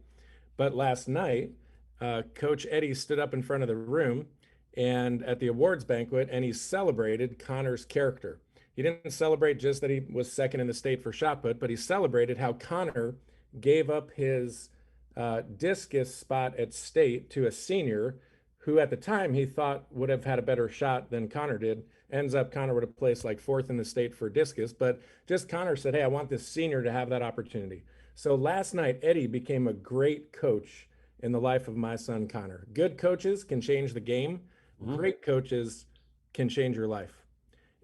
But last night, Coach Eddie stood up in front of the room and at the awards banquet, and he celebrated Connor's character. He didn't celebrate just that he was second in the state for shot put, but he celebrated how Connor gave up his discus spot at state to a senior who at the time he thought would have had a better shot than Connor did. Ends up Connor would have placed like fourth in the state for discus, but just Connor said, hey, I want this senior to have that opportunity. So last night, Eddie became a great coach in the life of my son, Connor. Good coaches can change the game. Great coaches can change your life.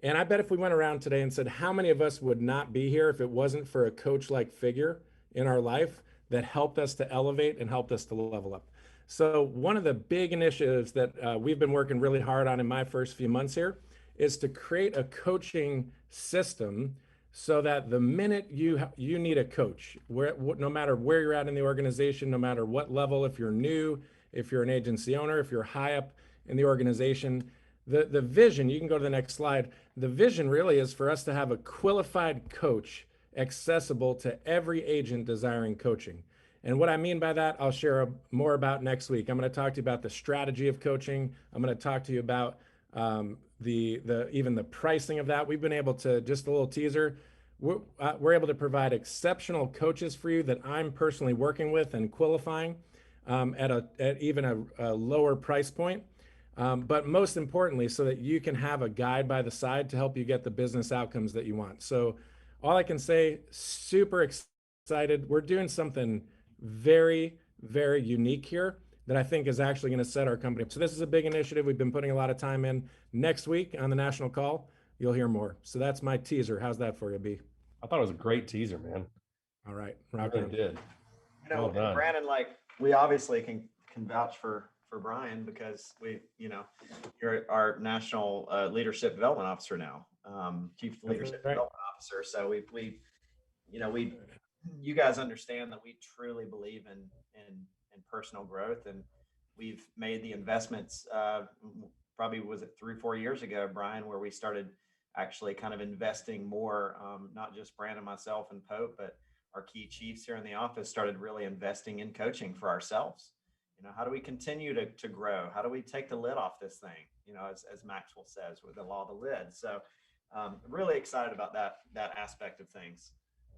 And I bet if we went around today and said, how many of us would not be here if it wasn't for a coach-like figure in our life that helped us to elevate and helped us to level up? So one of the big initiatives that we've been working really hard on in my first few months here is to create a coaching system so that the minute you need a coach, no matter where you're at in the organization, no matter what level, if you're new, if you're an agency owner, if you're high up in the organization. The vision, you can go to the next slide. The vision really is for us to have a qualified coach accessible to every agent desiring coaching. And what I mean by that, I'll share more about next week. I'm going to talk to you about the strategy of coaching. I'm going to talk to you about even the pricing of that. We've been able to, just a little teaser, we're able to provide exceptional coaches for you that I'm personally working with and qualifying at even a lower price point. But most importantly, so that you can have a guide by the side to help you get the business outcomes that you want. So all I can say, super excited. We're doing something very, very unique here that I think is actually going to set our company up. So this is a big initiative. We've been putting a lot of time in. Next week on the national call, you'll hear more. So that's my teaser. How's that for you, B? I thought it was a great teaser, man. All right. Rock really did. You know, well done. Brandon, like we obviously can vouch for Brian because you're our national leadership development officer now, chief leadership development officer. So you guys understand that we truly believe in personal growth, and we've made the investments. Probably was it 3-4 years ago, Brian, where we started actually kind of investing more, not just Brandon, myself, and Pope, but our key chiefs here in the office started really investing in coaching for ourselves. How do we continue to grow? How do we take the lid off this thing? As Maxwell says, with the law of the lid. So really excited about that aspect of things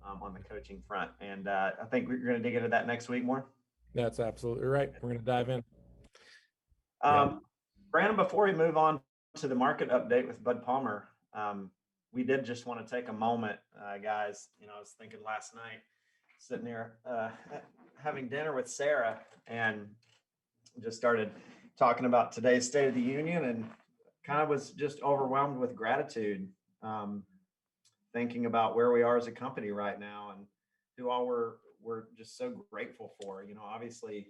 on the coaching front. And I think we're going to dig into that next week more. That's absolutely right. We're going to dive in. Brandon, before we move on to the market update with Bud Palmer, we did just want to take a moment, guys. I was thinking last night, sitting there having dinner with Sarah, and just started talking about today's State of the Union, and kind of was just overwhelmed with gratitude, thinking about where we are as a company right now and who all we're just so grateful for. Obviously,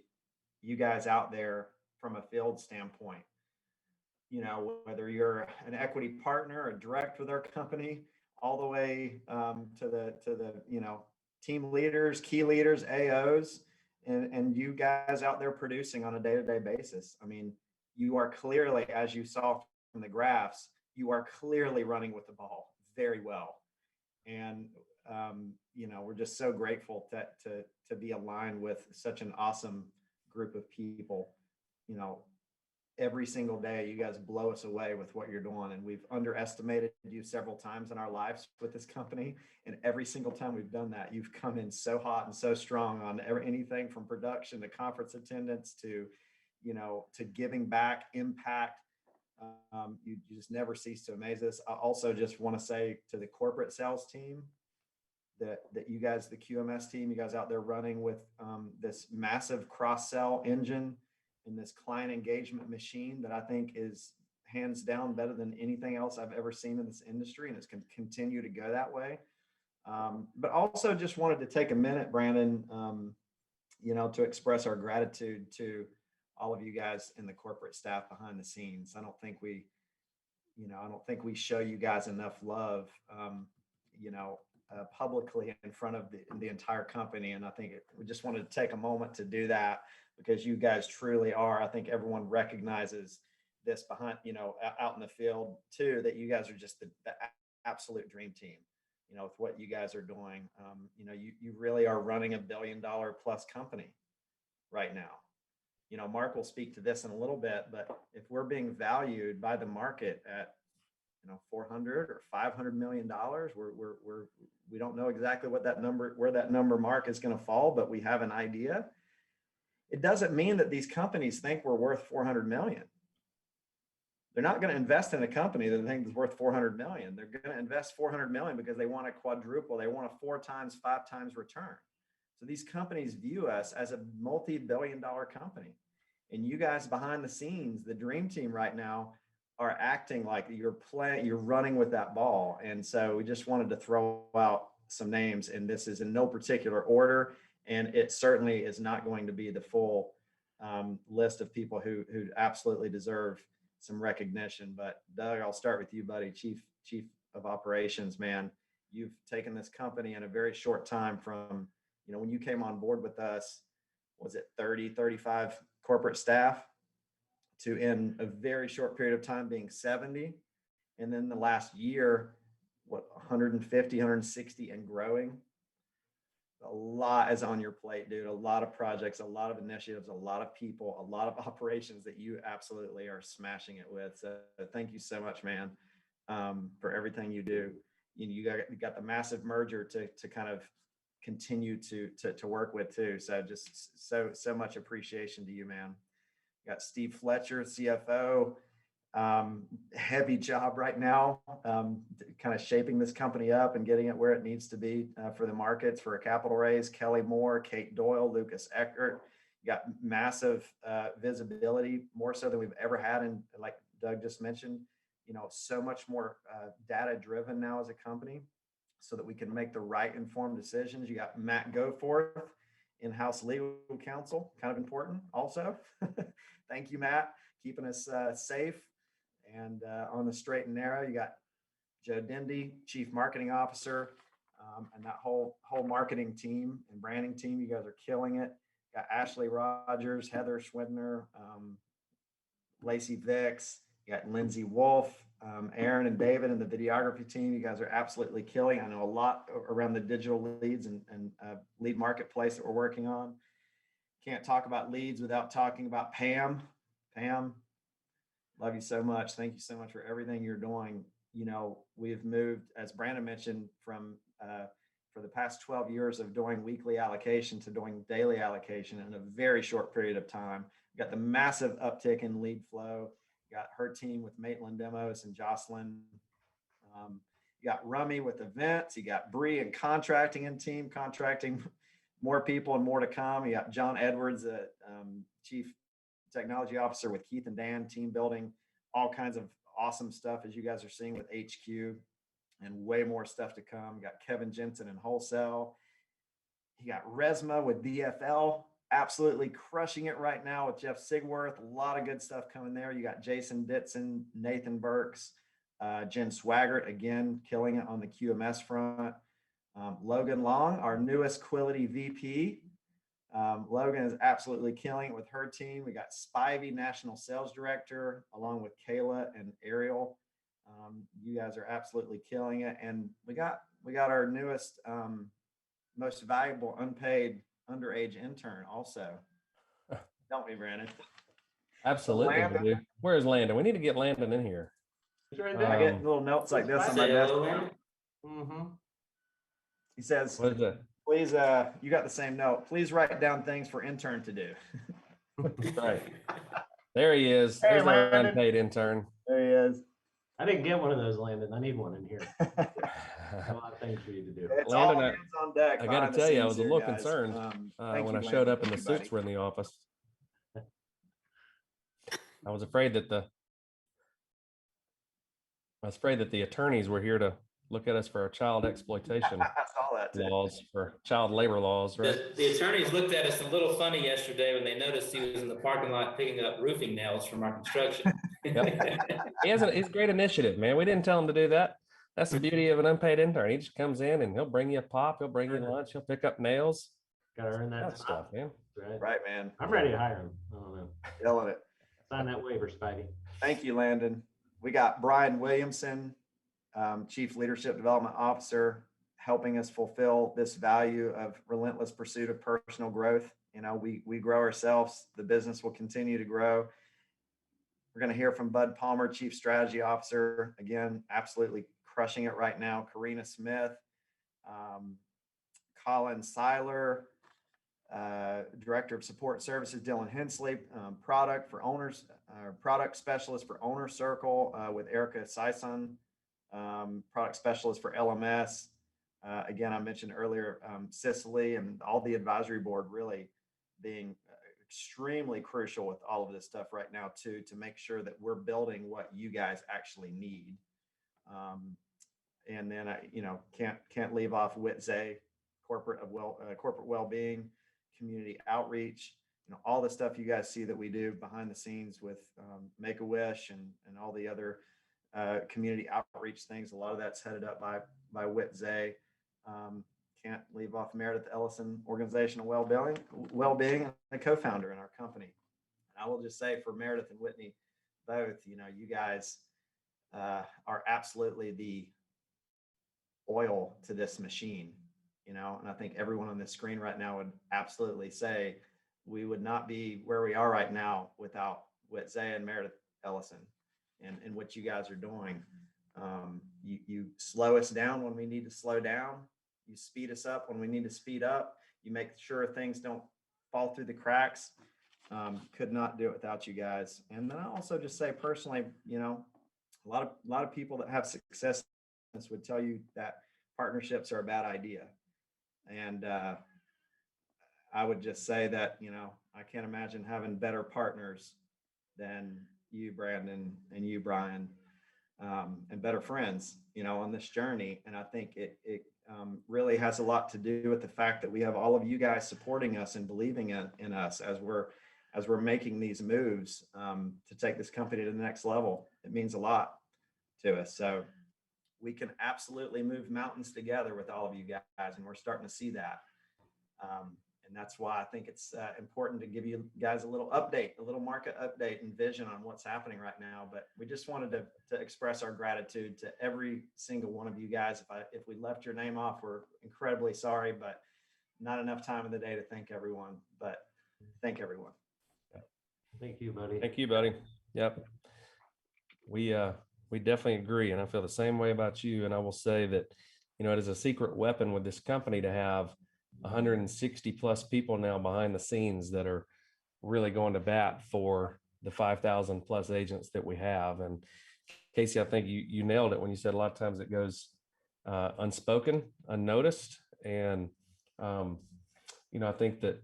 you guys out there from a field standpoint, whether you're an equity partner or direct with our company, all the way to the team leaders, key leaders, AOs, and you guys out there producing on a day-to-day basis. I mean, you are clearly, as you saw from the graphs, you are clearly running with the ball very well. And, we're just so grateful to be aligned with such an awesome group of people. Every single day, you guys blow us away with what you're doing. And we've underestimated you several times in our lives with this company. And every single time we've done that, you've come in so hot and so strong on anything from production to conference attendance to giving back, impact. You just never cease to amaze us. I also just want to say to the corporate sales team that you guys, the QMS team, you guys out there running with this massive cross-sell engine and this client engagement machine that I think is hands down better than anything else I've ever seen in this industry, and it's going to continue to go that way. But also just wanted to take a minute, Brandon, to express our gratitude to all of you guys in the corporate staff behind the scenes. I don't think we show you guys enough love, publicly in front of the entire company. And I think we just wanted to take a moment to do that, because you guys truly are. I think everyone recognizes this behind, out in the field too, that you guys are just the absolute dream team, with what you guys are doing. You really are running $1 billion plus company right now. Mark will speak to this in a little bit, but if we're being valued by the market at, $400 or $500 million, we don't know exactly where that number mark is going to fall, but we have an idea. It doesn't mean that these companies think we're worth 400 million. They're not going to invest in a company that they think is worth 400 million. They're going to invest 400 million because they want to quadruple. They want a 4 times, 5 times return. So these companies view us as a multi-billion-dollar company. And you guys behind the scenes, the dream team right now, are acting like you're running with that ball. And so we just wanted to throw out some names, and this is in no particular order. And it certainly is not going to be the full list of people who absolutely deserve some recognition. But Doug, I'll start with you, buddy. Chief of Operations, man. You've taken this company in a very short time from, when you came on board with us, was it 30, 35 corporate staff to in a very short period of time being 70. And then the last year, 150, 160 and growing. A lot is on your plate, dude. A lot of projects, a lot of initiatives, a lot of people, a lot of operations that you absolutely are smashing it with. So thank you so much, man, for everything you do. You got the massive merger to kind of continue to work with too. So just so much appreciation to you, man. You got Steve Fletcher, CFO. Heavy job right now, kind of shaping this company up and getting it where it needs to be for the markets for a capital raise. Kelly Moore, Kate Doyle, Lucas Eckert. You got massive visibility, more so than we've ever had. And like Doug just mentioned, so much more data driven now as a company so that we can make the right informed decisions. You got Matt Goforth, in-house legal counsel, kind of important also. Thank you, Matt, keeping us safe and on the straight and narrow. You got Joe Dindy, Chief Marketing Officer, and that whole marketing team and branding team. You guys are killing it. Got Ashley Rogers, Heather Schwindner, Lacey Vicks. You got Lindsay Wolf, Aaron and David and the videography team. You guys are absolutely killing. I know a lot around the digital leads and lead marketplace that we're working on. Can't talk about leads without talking about Pam. Pam, love you so much. Thank you so much for everything you're doing. We've moved, as Brandon mentioned, from for the past 12 years of doing weekly allocation to doing daily allocation in a very short period of time. We got the massive uptick in lead flow. Got her team with Maitland Demos and Jocelyn. You got Rummy with events. You got Bree and contracting and team contracting more people and more to come. You got John Edwards, Chief Technology Officer with Keith and Dan, team building, all kinds of awesome stuff as you guys are seeing with HQ and way more stuff to come. You got Kevin Jensen in wholesale. You got Resma with DFL, absolutely crushing it right now with Jeff Sigworth. A lot of good stuff coming there. You got Jason Ditson, Nathan Burks, Jen Swaggart, again, killing it on the QMS front. Logan Long, our newest Quility VP. Logan is absolutely killing it with her team. We got Spivey, National Sales Director, along with Kayla and Ariel. You guys are absolutely killing it. And we got our newest, most valuable unpaid underage intern also. Don't we, Brandon? Absolutely. Landon. Where's Landon? We need to get Landon in here. It's right I there. get little notes like this on my desk. He says, What is it? please, you got the same note. Please write down things for intern to do. Right. There he is. Hey, There's our Landon. unpaid intern. There he is. I didn't get one of those, Landon. I need one in here. A lot of things for you to do. It's Landon, all hands on deck. I got behind to the tell you, I scenes was a here, little guys. concerned Thank when you, I showed Landon. up and the Thank you, suits buddy. were in the office. I was afraid that the attorneys were here to look at us for our child exploitation I saw that too. laws, for child labor laws, right? The attorneys looked at us a little funny yesterday when they noticed he was in the parking lot picking up roofing nails from our construction. He's a great initiative, man. We didn't tell him to do that. That's the beauty of an unpaid intern. He just comes in and he'll bring you a pop, he'll bring you lunch, he'll pick up nails. Gotta earn that That stuff, man. Right. Right, man. I'm ready to hire him. I don't know. Killing it. Sign that waiver, Spidey. Thank you, Landon. We got Brian Williamson, Chief Leadership Development Officer, helping us fulfill this value of relentless pursuit of personal growth. We grow ourselves. The business will continue to grow. We're going to hear from Bud Palmer, Chief Strategy Officer. Again, absolutely crushing it right now. Karina Smith, Colin Seiler, Director of Support Services, Dylan Hensley, product specialist for Owner Circle with Erica Sison, product specialist for LMS. Again, I mentioned earlier, Cicely and all the advisory board really being extremely crucial with all of this stuff right now too, to make sure that we're building what you guys actually need. And then I, can't leave off WITZA, corporate well-being, community outreach, all the stuff you guys see that we do behind the scenes with Make-A-Wish and all the other community outreach things. A lot of that's headed up by WITZA. Can't leave off Meredith Ellison, organizational well-being, and a co-founder in our company. And I will just say for Meredith and Whitney both, you know, you guys are absolutely the oil to this machine, you know, and I think everyone on this screen right now would absolutely say we would not be where we are right now without Zaya and Meredith Ellison and what you guys are doing. You slow us down when we need to slow down. You speed us up when we need to speed up. You make sure things don't fall through the cracks. Could not do it without you guys. And then I also just say personally, you know, a lot of people that have success would tell you that partnerships are a bad idea. And I would just say that, you know, I can't imagine having better partners than you, Brandon, and you, Brian, and better friends, you know, on this journey. And I think it really has a lot to do with the fact that we have all of you guys supporting us and believing in us as we're making these moves to take this company to the next level. It means a lot to us. So we can absolutely move mountains together with all of you guys, and we're starting to see that. And that's why I think it's important to give you guys a little update, a little market update and vision on what's happening right now. But we just wanted to express our gratitude to every single one of you guys. If we left your name off, we're incredibly sorry, but not enough time in the day to thank everyone. But thank everyone. Thank you, buddy. Thank you, buddy. Yep. We definitely agree. And I feel the same way about you. And I will say that, you know, it is a secret weapon with this company to have 160 plus people now behind the scenes that are really going to bat for the 5,000 plus agents that we have. And Casey, I think you nailed it when you said a lot of times it goes unspoken, unnoticed. And, you know, I think that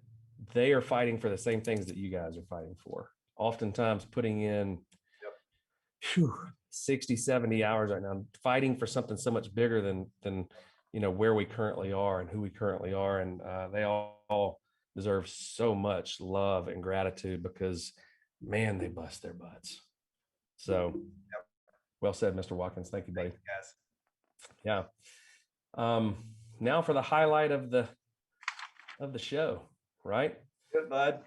they are fighting for the same things that you guys are fighting for. Oftentimes putting in 60, 70 hours right now, fighting for something so much bigger than you know, where we currently are and who we currently are. And they all deserve so much love and gratitude because, man, they bust their butts. So well said, Mr. Watkins. Thank you, buddy. Thank you, guys. Yeah. Now for the highlight of the show, right? Good, bud.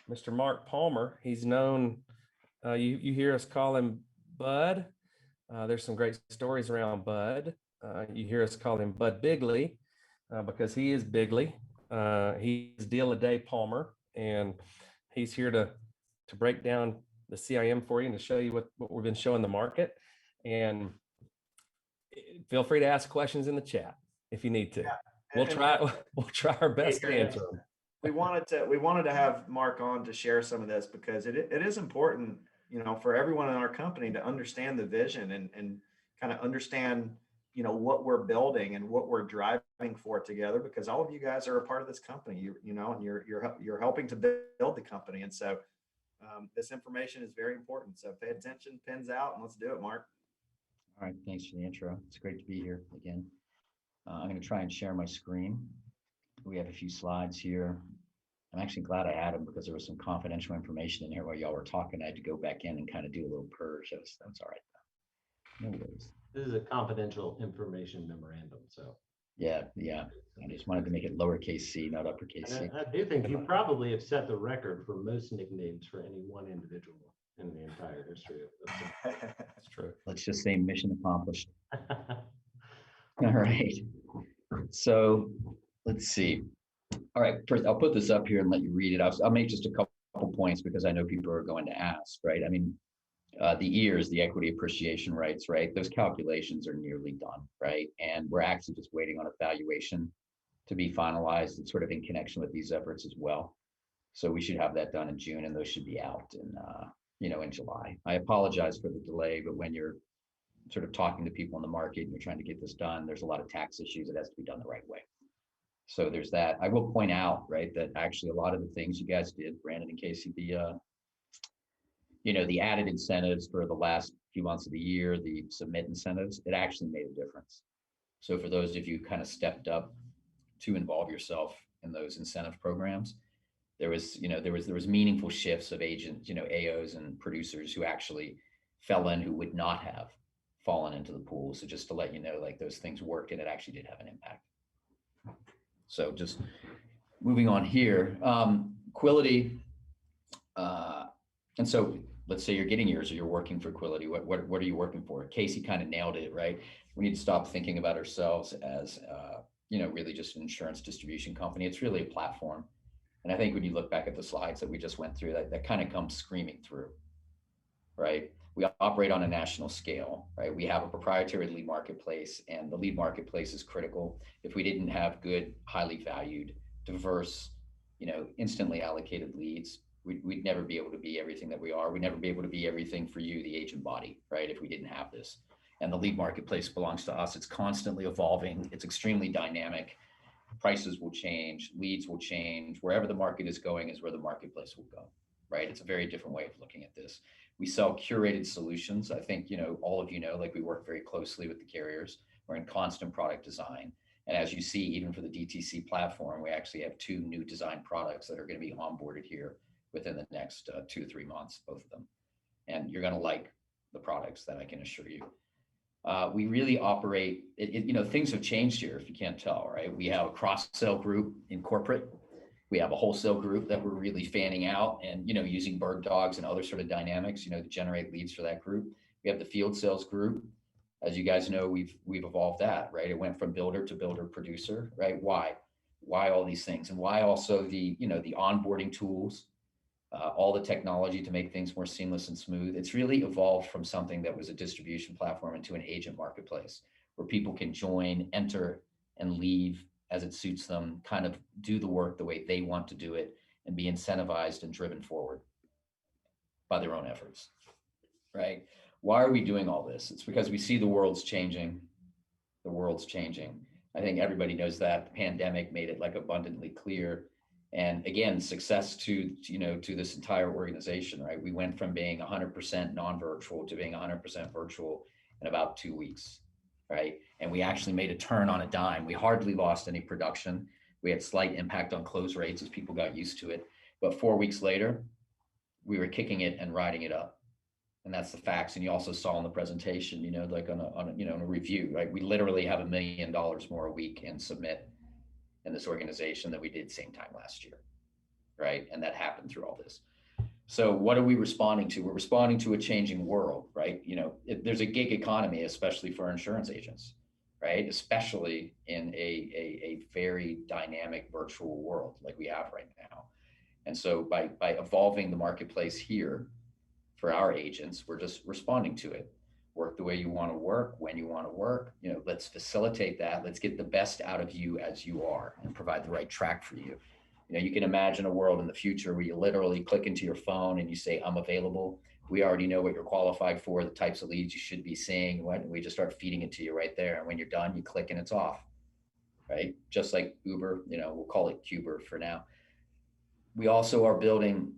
Mr. Mark Palmer. He's known, you hear us call him Bud. There's some great stories around Bud. You hear us call him Bud Bigley because he is Bigley. He's Deal a Day Palmer, and he's here to break down the CIM for you and to show you what we've been showing the market. And feel free to ask questions in the chat if you need to. Yeah. We'll try our best to answer them. We wanted to have Mark on to share some of this because it is important, you know, for everyone in our company to understand the vision and kind of understand, you know, what we're building and what we're driving for together, because all of you guys are a part of this company, you know, and you're helping to build the company. And so this information is very important. So pay attention, pens out, and let's do it, Mark. All right. Thanks for the intro. It's great to be here again. I'm going to try and share my screen. We have a few slides here. I'm actually glad I had them because there was some confidential information in here while y'all were talking. I had to go back in and kind of do a little purge. That's all right. No worries. This is a confidential information memorandum, so. Yeah. I just wanted to make it lowercase c, not uppercase c. I do think you probably have set the record for most nicknames for any one individual in the entire history of this. That's true. Let's just say mission accomplished. All right. So let's see. All right. First, I'll put this up here and let you read it. I'll make just a couple points because I know people are going to ask, right? I mean, the EARs, the equity appreciation rights, right? Those calculations are nearly done, right? And we're actually just waiting on a valuation to be finalized. It's sort of in connection with these efforts as well. So we should have that done in June, and those should be out in July. I apologize for the delay, but when you're sort of talking to people in the market and you're trying to get this done, there's a lot of tax issues. It has to be done the right way. So there's that. I will point out, right, that actually a lot of the things you guys did, Brandon and Casey, the added incentives for the last few months of the year, the submit incentives, it actually made a difference. So for those of you who kind of stepped up to involve yourself in those incentive programs, there was meaningful shifts of agents, AOs and producers who actually fell in who would not have fallen into the pool. So just to let you know, like those things worked and it actually did have an impact. So just moving on here, Quility, And so let's say you're getting yours or you're working for Quility. What are you working for? Casey kind of nailed it, right? We need to stop thinking about ourselves as, really just an insurance distribution company. It's really a platform. And I think when you look back at the slides that we just went through, that kind of comes screaming through, right? We operate on a national scale, right? We have a proprietary lead marketplace, and the lead marketplace is critical. If we didn't have good, highly valued, diverse, instantly allocated leads, we'd never be able to be everything that we are. We'd never be able to be everything for you, the agent body, right? If we didn't have this. And the lead marketplace belongs to us. It's constantly evolving. It's extremely dynamic. Prices will change, leads will change. Wherever the market is going is where the marketplace will go, right? It's a very different way of looking at this. We sell curated solutions. I think, all of like we work very closely with the carriers. We're in constant product design. And as you see, even for the DTC platform, we actually have 2 new design products that are going to be onboarded here within the next 2 to 3 months, both of them. And you're going to like the products, that I can assure you. We really operate, things have changed here, if you can't tell, right? We have a cross-sell group in corporate. We have a wholesale group that we're really fanning out and, using bird dogs and other sort of dynamics, to generate leads for that group. We have the field sales group. As you guys know, we've evolved that, right? It went from builder to builder producer, right? Why all these things? And why also the onboarding tools, all the technology to make things more seamless and smooth. It's really evolved from something that was a distribution platform into an agent marketplace where people can join, enter, and leave as it suits them, kind of do the work the way they want to do it and be incentivized and driven forward by their own efforts, right? Why are we doing all this? It's because we see the world's changing. The world's changing. I think everybody knows that. The pandemic made it like abundantly clear. And again, success to this entire organization, right? We went from being 100% non-virtual to being 100% virtual in about 2 weeks, right? And we actually made a turn on a dime. We hardly lost any production. We had slight impact on close rates as people got used to it. But 4 weeks later, we were kicking it and riding it up. And that's the facts. And you also saw in the presentation, like on a review, right? We literally have $1 million more a week in submit in this organization than we did same time last year, right? And that happened through all this. So what are we responding to? We're responding to a changing world, right? There's a gig economy, especially for insurance agents, right? Especially in a very dynamic virtual world like we have right now. And so by evolving the marketplace here for our agents, we're just responding to it. Work the way you want to work, when you want to work, let's facilitate that. Let's get the best out of you as you are and provide the right track for you. You can imagine a world in the future where you literally click into your phone and you say, I'm available. We already know what you're qualified for, the types of leads you should be seeing. And we just start feeding it to you right there. And when you're done, you click and it's off, right? Just like Uber, we'll call it Cuber for now. We also are building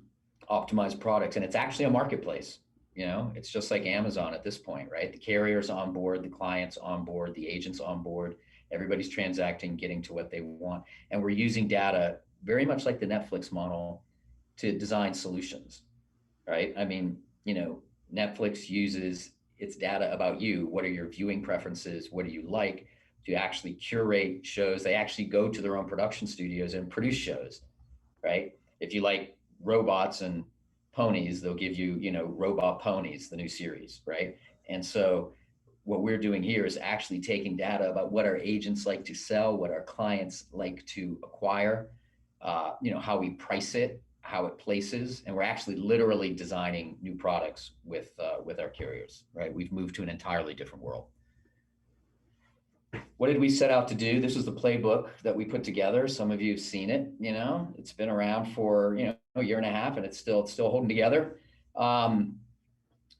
optimized products, and it's actually a marketplace. It's just like Amazon at this point, right? The carrier's on board, the client's on board, the agent's on board, everybody's transacting, getting to what they want. And we're using data very much like the Netflix model to design solutions, right? I mean, Netflix uses its data about you. What are your viewing preferences? What do you like? To actually curate shows. They actually go to their own production studios and produce shows, right? If you like robots and ponies, they'll give you, Robot Ponies, the new series, right? And so what we're doing here is actually taking data about what our agents like to sell, what our clients like to acquire, how we price it, how it places, and we're actually literally designing new products with our carriers, right? We've moved to an entirely different world. What did we set out to do? This is the playbook that we put together. Some of you have seen it, it's been around for, a year and a half, and it's still holding together.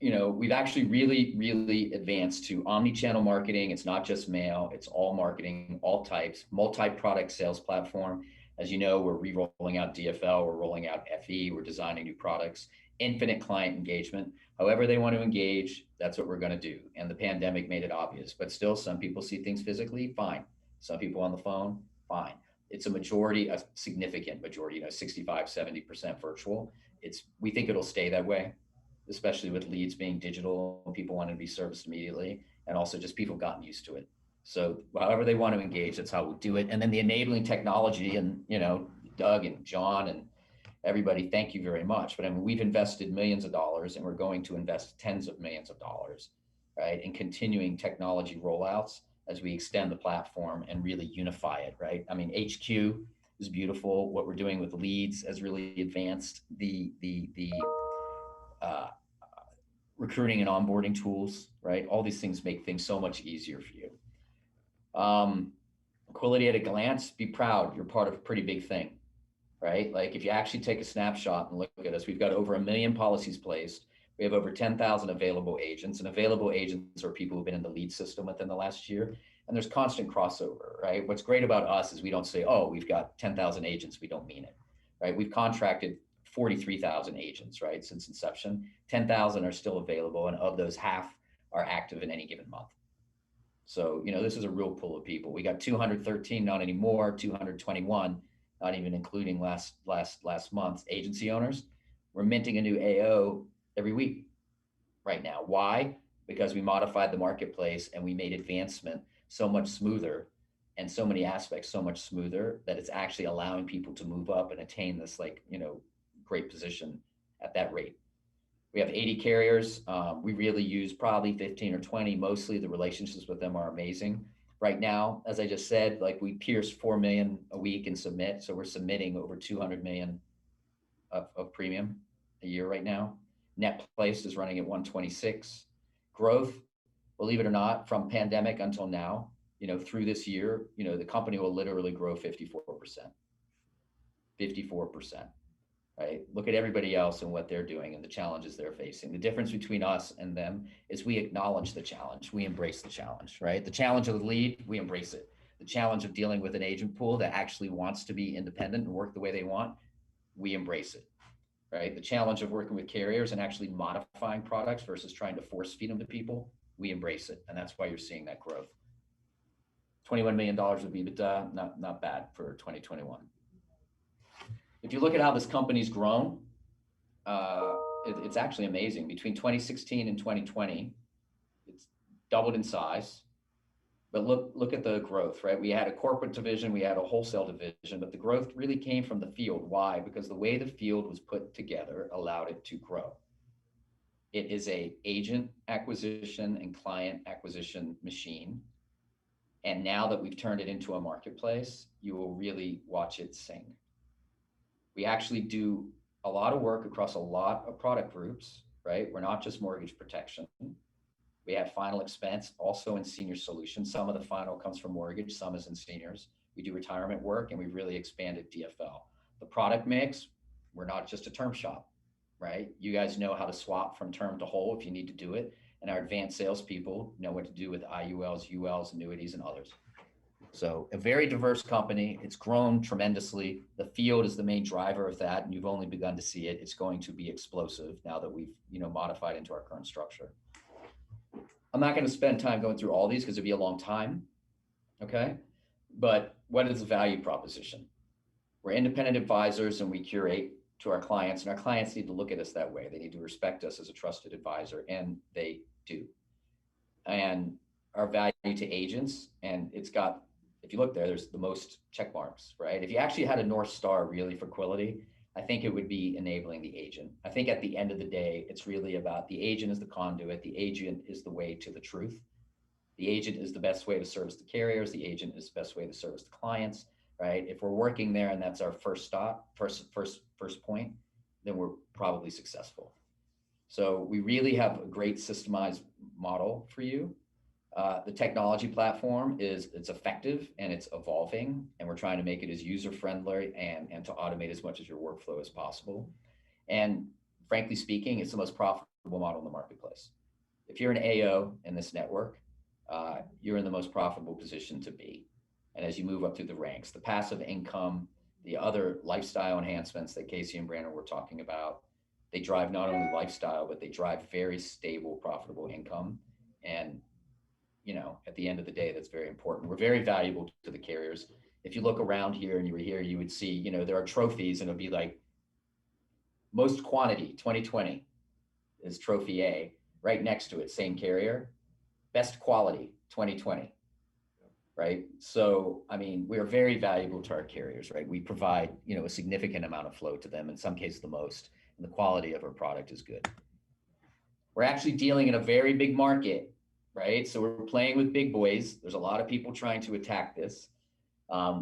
We've actually really advanced to omni-channel marketing. It's not just mail, it's all marketing, all types, multi-product sales platform. As you know, we're re-rolling out DFL, we're rolling out FE, we're designing new products, infinite client engagement. However they want to engage, that's what we're going to do. And the pandemic made it obvious, but still some people see things physically, fine. Some people on the phone, fine. It's a significant majority, 65, 70% virtual. We think it'll stay that way, especially with leads being digital and people wanting to be serviced immediately. And also just people gotten used to it. So however they want to engage, that's how we'll do it. And then the enabling technology and, Doug and John and everybody, thank you very much. But I mean, we've invested millions of dollars and we're going to invest tens of millions of dollars, right, in continuing technology rollouts as we extend the platform and really unify it, right? I mean, HQ is beautiful. What we're doing with leads has really advanced the recruiting and onboarding tools, right? All these things make things so much easier for you. Quality at a glance, be proud. You're part of a pretty big thing, right? Like if you actually take a snapshot and look at us, we've got over 1 million policies placed. We have over 10,000 available agents, and available agents are people who've been in the lead system within the last year. And there's constant crossover, right? What's great about us is we don't say, oh, we've got 10,000 agents. We don't mean it, right? We've contracted 43,000 agents, right? Since inception, 10,000 are still available. And of those, half are active in any given month. So, you know, this is a real pool of people. We got 213, not anymore, 221, not even including last month's agency owners. We're minting a new AO every week right now. Why? Because we modified the marketplace and we made advancement so much smoother and so many aspects so much smoother that it's actually allowing people to move up and attain this, like, you know, great position at that rate. We have 80 carriers. We really use probably 15 or 20. Mostly the relationships with them are amazing. Right now, as I just said, like we pierce 4 million a week and submit. So we're submitting over 200 million of premium a year right now. Net placed is running at 126. Growth, believe it or not, from pandemic until now, you know, through this year, you know, the company will literally grow 54%. 54%. Right? Look at everybody else and what they're doing and the challenges they're facing. The difference between us and them is we acknowledge the challenge. We embrace the challenge, right? The challenge of the lead, we embrace it. The challenge of dealing with an agent pool that actually wants to be independent and work the way they want, we embrace it, right? The challenge of working with carriers and actually modifying products versus trying to force feed them to people, we embrace it. And that's why you're seeing that growth. $21 million of EBITDA, not bad for 2021. If you look at how this company's grown, it's actually amazing. Between 2016 and 2020, it's doubled in size. But look at the growth, right? We had a corporate division, we had a wholesale division, but the growth really came from the field. Why? Because the way the field was put together allowed it to grow. It is a agent acquisition and client acquisition machine. And now that we've turned it into a marketplace, you will really watch it sing. We actually do a lot of work across a lot of product groups, right? We're not just mortgage protection. We have final expense also in senior solutions. Some of the final comes from mortgage, some is in seniors. We do retirement work and we really expanded DFL. The product mix, we're not just a term shop, right? You guys know how to swap from term to whole if you need to do it. And our advanced salespeople know what to do with IULs, ULs, annuities, and others. So a very diverse company. It's grown tremendously. The field is the main driver of that, and you've only begun to see it. It's going to be explosive now that we've, you know, modified into our current structure. I'm not going to spend time going through all these because it'd be a long time. Okay. But what is the value proposition? We're independent advisors and we curate to our clients, and our clients need to look at us that way. They need to respect us as a trusted advisor, and they do. And our value to agents, and it's got, if you look there, there's the most check marks, right? If you actually had a North Star really for Quility, I think it would be enabling the agent. I think at the end of the day, it's really about the agent is the conduit. The agent is the way to the truth. The agent is the best way to service the carriers. The agent is the best way to service the clients, right? If we're working there and that's our first stop, first point, then we're probably successful. So we really have a great systemized model for you. The technology platform it's effective and it's evolving, and we're trying to make it as user-friendly and to automate as much of your workflow as possible. And frankly speaking, it's the most profitable model in the marketplace. If you're an AO in this network, you're in the most profitable position to be. And as you move up through the ranks, the passive income, the other lifestyle enhancements that Casey and Brandon were talking about, they drive not only lifestyle, but they drive very stable, profitable income. And you know, at the end of the day, that's very important. We're very valuable to the carriers. If you look around here and you were here, you would see, you know, there are trophies and it'll be like most quantity 2020 is trophy A. Right next to it, same carrier. Best quality 2020. right? So, I mean, we are very valuable to our carriers, right? We provide, a significant amount of flow to them, in some cases the most, and the quality of our product is good. We're actually dealing in a very big market, right? So we're playing with big boys. There's a lot of people trying to attack this.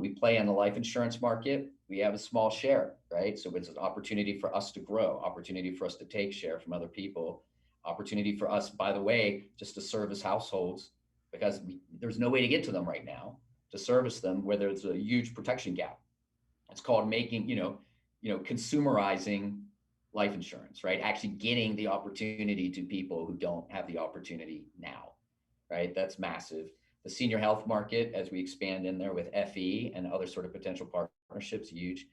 We play in the life insurance market. We have a small share, right? So it's an opportunity for us to grow, opportunity for us to take share from other people, opportunity for us, by the way, just to service households, because there's no way to get to them right now, to service them where there's a huge protection gap. It's called making, consumerizing life insurance, right? Actually getting the opportunity to people who don't have the opportunity now, right? That's massive. The senior health market, as we expand in there with FE and other sort of potential partnerships, huge.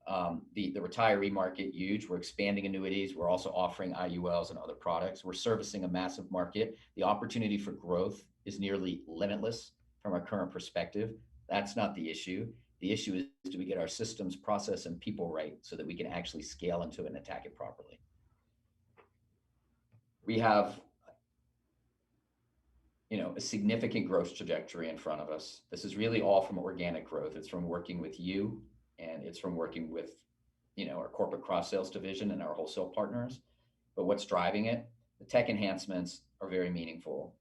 The retiree market, huge. We're expanding annuities. We're also offering IULs and other products. We're servicing a massive market. The opportunity for growth is nearly limitless from our current perspective. That's not the issue. The issue is, do we get our systems, process, and people right so that we can actually scale into it and attack it properly? We have a significant growth trajectory in front of us. This is really all from organic growth. It's from working with you, and it's from working with, our corporate cross sales division and our wholesale partners. But what's driving it? The tech enhancements are very meaningful.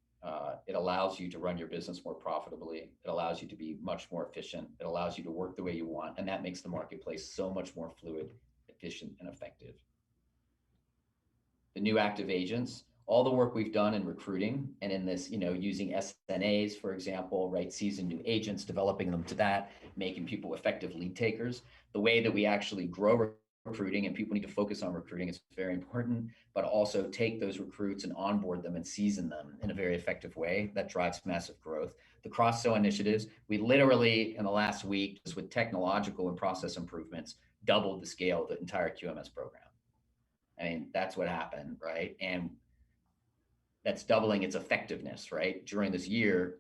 It allows you to run your business more profitably. It allows you to be much more efficient. It allows you to work the way you want. And that makes the marketplace so much more fluid, efficient, and effective. The new active agents, all the work we've done in recruiting and in this, using SNAs, for example, right? Seasoned new agents, developing them to that, making people effective lead takers. The way that we actually grow recruiting, and people need to focus on recruiting, is very important, but also take those recruits and onboard them and season them in a very effective way. That drives massive growth. The cross-sell initiatives, we literally in the last week, just with technological and process improvements, doubled the scale of the entire QMS program. I mean, that's what happened, right? And that's doubling its effectiveness, right? During this year,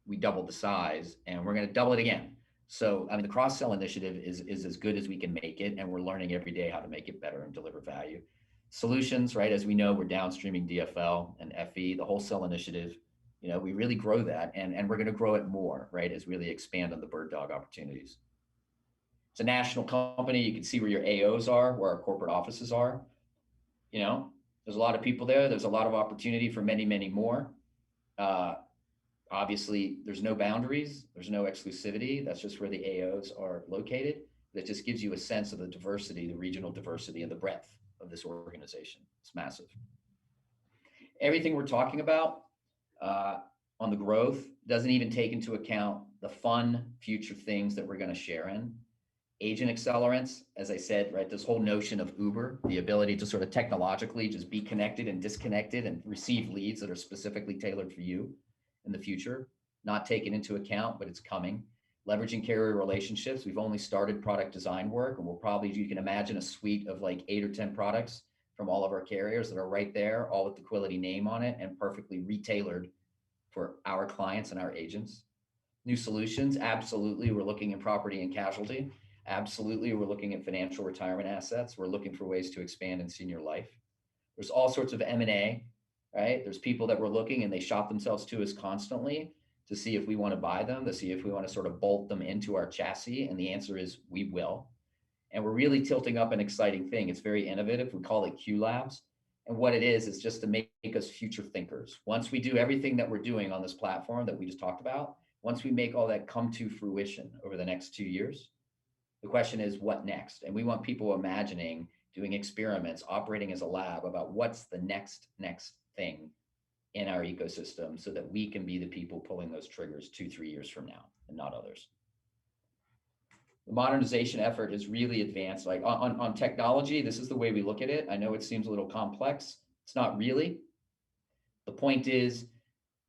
we doubled the size, and we're going to double it again. So, I mean, the cross-sell initiative is as good as we can make it, and we're learning every day how to make it better and deliver value. Solutions, right? As we know, we're downstreaming DFL and FE, the wholesale initiative. We really grow that, and we're going to grow it more, right? As we really expand on the bird dog opportunities. It's a national company. You can see where your AOs are, where our corporate offices are. There's a lot of people there. There's a lot of opportunity for many, many more. Obviously, there's no boundaries. There's no exclusivity. That's just where the AOs are located. That just gives you a sense of the diversity, the regional diversity, and the breadth of this organization. It's massive. Everything we're talking about on the growth doesn't even take into account the fun future things that we're going to share in. Agent accelerants, as I said, right? This whole notion of Uber, the ability to sort of technologically just be connected and disconnected and receive leads that are specifically tailored for you in the future, not taken into account, but it's coming. Leveraging carrier relationships. We've only started product design work, and we'll probably, you can imagine, a suite of like 8 or 10 products from all of our carriers that are right there, all with the Quility name on it and perfectly retailored for our clients and our agents. New solutions, absolutely. We're looking in property and casualty. Absolutely, we're looking at financial retirement assets. We're looking for ways to expand in senior life. There's all sorts of M&A, right? There's people that we're looking, and they shop themselves to us constantly to see if we want to buy them, to see if we want to sort of bolt them into our chassis. And the answer is we will. And we're really tilting up an exciting thing. It's very innovative. We call it Q Labs. And what it is just to make us future thinkers. Once we do everything that we're doing on this platform that we just talked about, once we make all that come to fruition over the next 2 years, the question is, what next? And we want people imagining, doing experiments, operating as a lab about what's the next thing in our ecosystem so that we can be the people pulling those triggers 2-3 years from now and not others. The modernization effort is really advanced. Like on technology, this is the way we look at it. I know it seems a little complex. It's not really. The point is,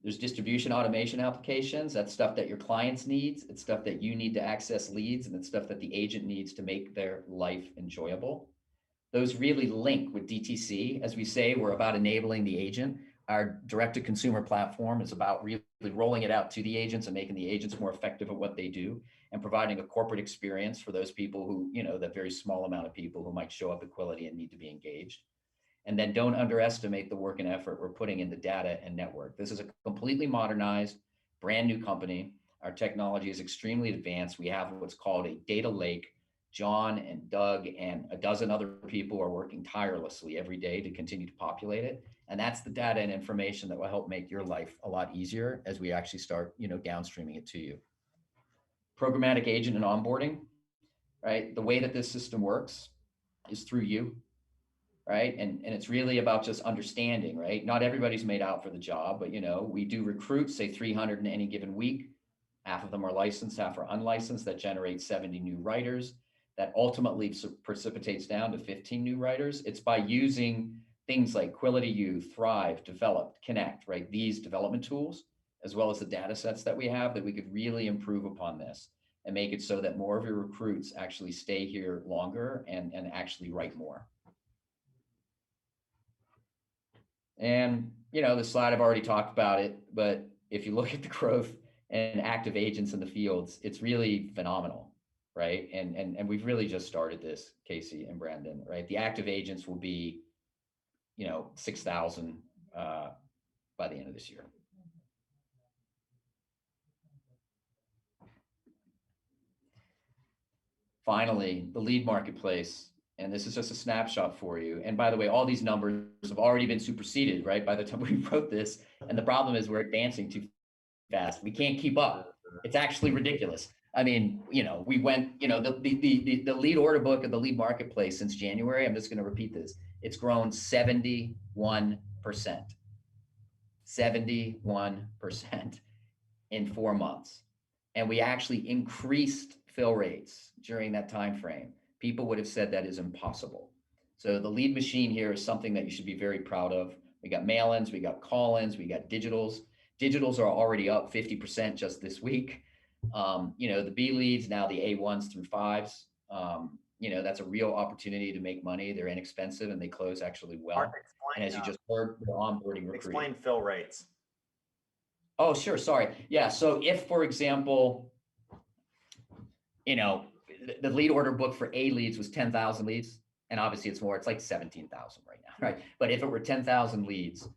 there's distribution automation applications. That's stuff that your clients needs. It's stuff that you need to access leads, and it's stuff that the agent needs to make their life enjoyable. Those really link with DTC. As we say, we're about enabling the agent. Our direct-to-consumer platform is about really rolling it out to the agents and making the agents more effective at what they do and providing a corporate experience for those people who, that very small amount of people who might show up at Quility and need to be engaged. And then don't underestimate the work and effort we're putting into data and network. This is a completely modernized, brand new company. Our technology is extremely advanced. We have what's called a data lake. John and Doug and a dozen other people are working tirelessly every day to continue to populate it. And that's the data and information that will help make your life a lot easier as we actually start, downstreaming it to you. Programmatic agent and onboarding, right? The way that this system works is through you, right? And it's really about just understanding, right? Not everybody's made out for the job, but we do recruit, say 300 in any given week. Half of them are licensed, half are unlicensed. That generates 70 new writers. That ultimately precipitates down to 15 new writers. It's by using things like Quility U, Thrive, Develop, Connect, right? These development tools, as well as the data sets that we have, that we could really improve upon this and make it so that more of your recruits actually stay here longer and actually write more. And, the slide, I've already talked about it, but if you look at the growth and active agents in the fields, it's really phenomenal, right? And we've really just started this, Casey and Brandon, right? The active agents will be, 6,000 by the end of this year. Finally, the lead marketplace. And this is just a snapshot for you. And by the way, all these numbers have already been superseded, right? By the time we wrote this. And the problem is we're advancing too fast. We can't keep up. It's actually ridiculous. I mean, we went, the lead order book of the lead marketplace since January, I'm just going to repeat this. It's grown 71%. 71% in 4 months. And we actually increased fill rates during that time frame. People would have said that is impossible. So the lead machine here is something that you should be very proud of. We got mail-ins, we got call-ins, we got digitals. Digitals are already up 50% just this week. The B leads, now the A1s through 5s. That's a real opportunity to make money. They're inexpensive and they close actually well. Mark, And as you just heard, we're onboarding recruiting. Explain fill rates. Oh, sure. Sorry. Yeah. So if, for example, the lead order book for A leads was 10,000 leads, and obviously it's more, it's like 17,000 right now, right? But if it were 10,000 leads,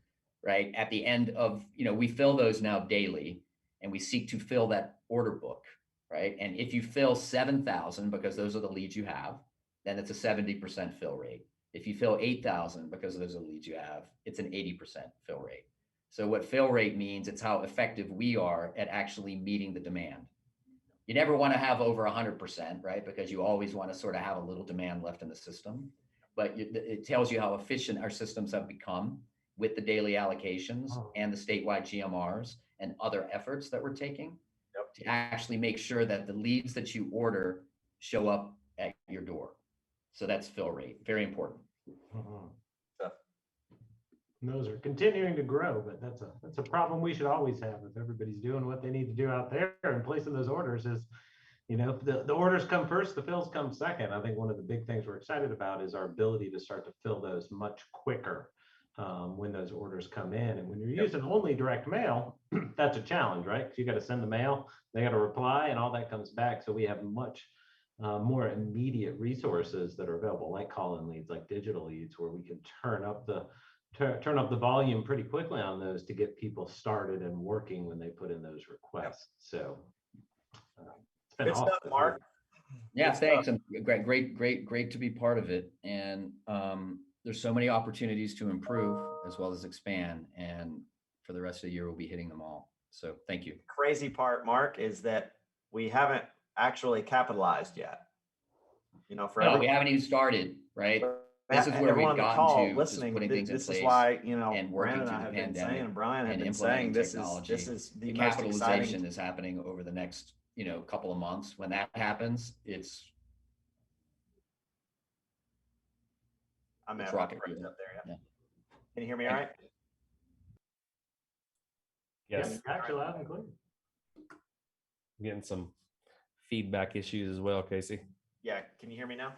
right, at the end of, we fill those now daily, and we seek to fill that order book, right? And if you fill 7,000 because those are the leads you have, then it's a 70% fill rate. If you fill 8,000 because those are the leads you have, it's an 80% fill rate. So what fill rate means, it's how effective we are at actually meeting the demand. You never want to have over 100%, right? Because you always want to sort of have a little demand left in the system. But it tells you how efficient our systems have become with the daily allocations and the statewide GMRs and other efforts that we're taking to actually make sure that the leads that you order show up at your door. So that's fill rate, very important. Those are continuing to grow, but that's a problem we should always have if everybody's doing what they need to do out there and placing those orders is, the orders come first, the fills come second. I think one of the big things we're excited about is our ability to start to fill those much quicker when those orders come in. And when you're using only direct mail, that's a challenge, right? Because you got to send the mail, they got to reply, and all that comes back. So we have much more immediate resources that are available, like call-in leads, like digital leads, where we can turn up the volume pretty quickly on those to get people started and working when they put in those requests. So it's been awesome. Stuff, Mark. Yeah, thanks. And great to be part of it. And there's so many opportunities to improve as well as expand. And for the rest of the year, we'll be hitting them all. So thank you. Crazy part, Mark, is that we haven't actually capitalized yet. We haven't even started, right? This is where we've gotten to listening. Putting things in this place is why, and working Brandon and I through the have been pandemic saying, and Brian have and been saying, this technology. is the most capitalization exciting. is happening over the next, couple of months. When that happens, it's rocket fuel. Up there, Yeah. Can you hear me all right? Yes. Actually, loud and clear. I'm getting some feedback issues as well, Casey. Yeah. Can you hear me now?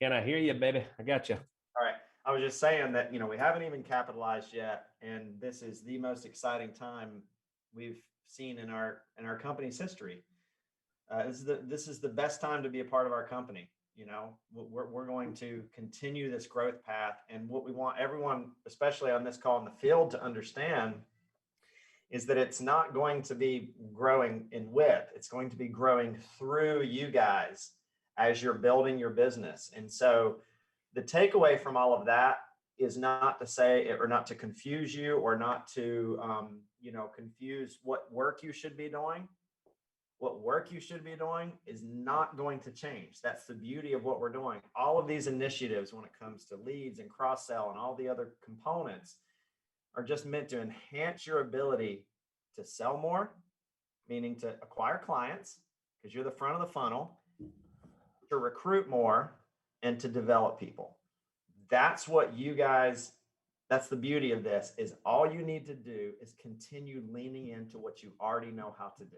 Can I hear you, baby? I got you. All right. I was just saying that, we haven't even capitalized yet. And this is the most exciting time we've seen in our company's history. This is the best time to be a part of our company. We're going to continue this growth path. And what we want everyone, especially on this call in the field, to understand is that it's not going to be growing in width. It's going to be growing through you guys as you're building your business. And so the takeaway from all of that is not to say, or not to confuse you, or not to, confuse what work you should be doing. What work you should be doing is not going to change. That's the beauty of what we're doing. All of these initiatives, when it comes to leads and cross-sell and all the other components, are just meant to enhance your ability to sell more, meaning to acquire clients, because you're the front of the funnel, to recruit more, and to develop people. That's what you guys, that's the beauty of this, is all you need to do is continue leaning into what you already know how to do.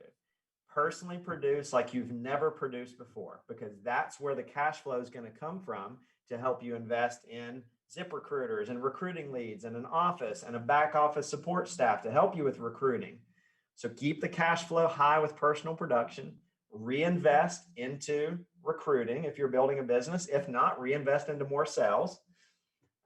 Personally produce like you've never produced before, because that's where the cash flow is going to come from to help you invest in ZipRecruiters and recruiting leads and an office and a back office support staff to help you with recruiting. So keep the cash flow high with personal production, reinvest into recruiting if you're building a business. If not, reinvest into more sales,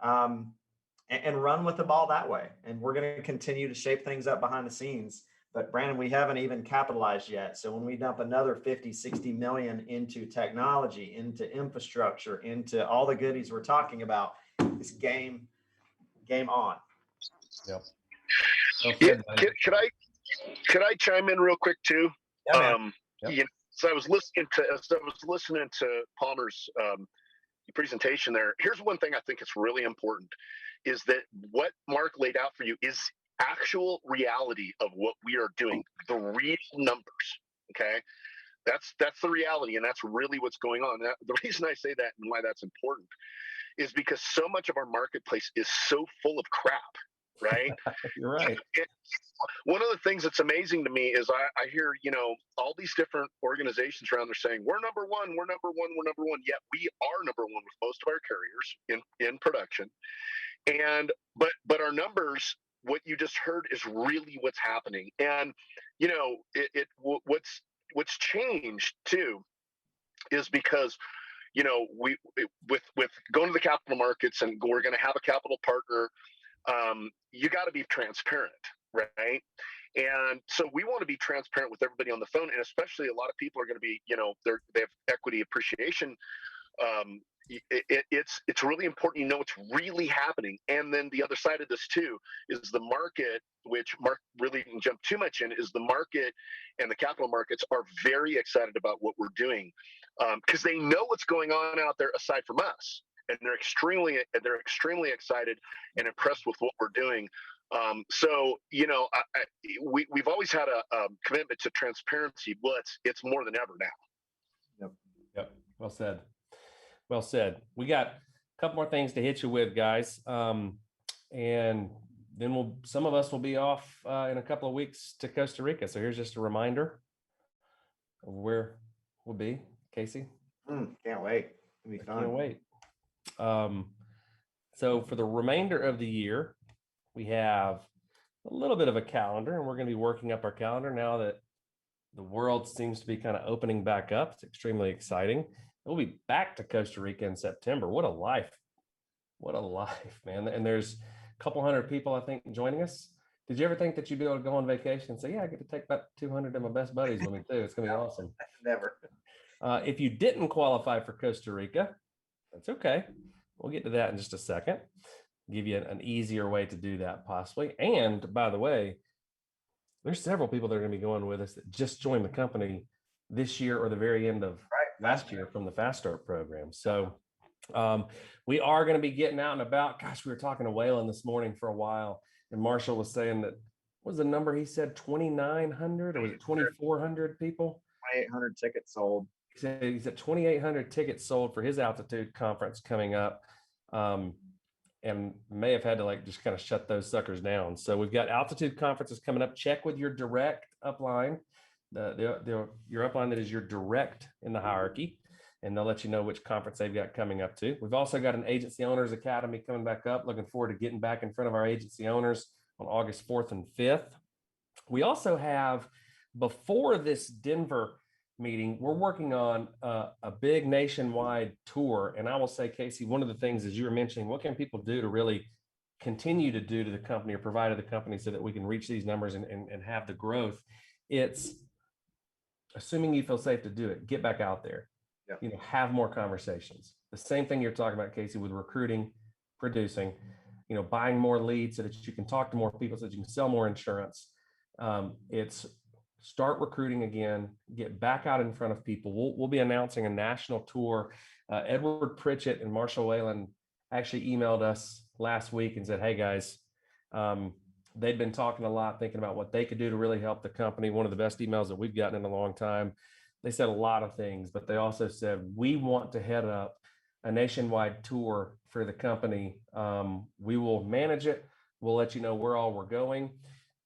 and run with the ball that way. And we're going to continue to shape things up behind the scenes. But Brandon, we haven't even capitalized yet. So when we dump another 50, 60 million into technology, into infrastructure, into all the goodies we're talking about, it's game on. Yep. Yeah, could I chime in real quick too? Yeah, Yep. So I was listening to Palmer's presentation there. Here's one thing I think is really important, is that what Mark laid out for you is actual reality of what we are doing, the real numbers. Okay. That's the reality. And that's really what's going on. The reason I say that and why that's important is because so much of our marketplace is so full of crap, right? You're right. One of the things that's amazing to me is I hear, all these different organizations around there saying, we're number one, we're number one, we're number one. Yet we are number one with most of our carriers in production. And, but our numbers, what you just heard is really what's happening. And, what's changed too is because, with going to the capital markets and we're going to have a capital partner, you got to be transparent, right? And so we want to be transparent with everybody on the phone, and especially a lot of people are going to be, they have equity appreciation. It's really important, what's really happening. And then the other side of this too is the market, which Mark really didn't jump too much in, is the market and the capital markets are very excited about what we're doing, because they know what's going on out there aside from us, and they're extremely excited and impressed with what we're doing. We've always had a commitment to transparency, but it's more than ever now. Yep. Well said. Well said. We got a couple more things to hit you with, guys. And then some of us will be off in a couple of weeks to Costa Rica. So here's just a reminder of where we'll be. Casey? Can't wait. It'll be fun. Can't wait. So for the remainder of the year, we have a little bit of a calendar, and we're going to be working up our calendar now that the world seems to be kind of opening back up. It's extremely exciting. We'll be back to Costa Rica in September. What a life. What a life, man. And there's a couple hundred people, I think, joining us. Did you ever think that you'd be able to go on vacation and say, yeah, I get to take about 200 of my best buddies with me too. It's going to be awesome. Never. If you didn't qualify for Costa Rica, that's okay. We'll get to that in just a second. Give you an easier way to do that possibly. And by the way, there's several people that are going to be going with us that just joined the company this year or the very end of last year from the Fast Start program. So we are going to be getting out and about. Gosh, we were talking to Waylon this morning for a while, and Marshall was saying that, what was the number he said, 2,900 or was it 2,400 people? 2,800 tickets sold. He said 2,800 tickets sold for his altitude conference coming up, and may have had to just kind of shut those suckers down. So we've got altitude conferences coming up. Check with your direct upline, your upline that is your direct in the hierarchy, and they'll let you know which conference they've got coming up to. We've also got an Agency Owners Academy coming back up. Looking forward to getting back in front of our agency owners on August 4th and 5th. We also have, before this Denver meeting, we're working on a big nationwide tour. And I will say, Casey, one of the things, as you were mentioning, what can people do to really continue to do to the company or provide to the company so that we can reach these numbers and have the growth. It's assuming you feel safe to do it, get back out there, Yeah. Have more conversations. The same thing you're talking about, Casey, with recruiting, producing, buying more leads so that you can talk to more people, so that you can sell more insurance. It's start recruiting again, get back out in front of people. We'll be announcing a national tour. Edward Pritchett and Marshall Whalen actually emailed us last week and said, hey guys, they'd been talking a lot, thinking about what they could do to really help the company. One of the best emails that we've gotten in a long time. They said a lot of things, but they also said, we want to head up a nationwide tour for the company. We will manage it. We'll let you know where all we're going.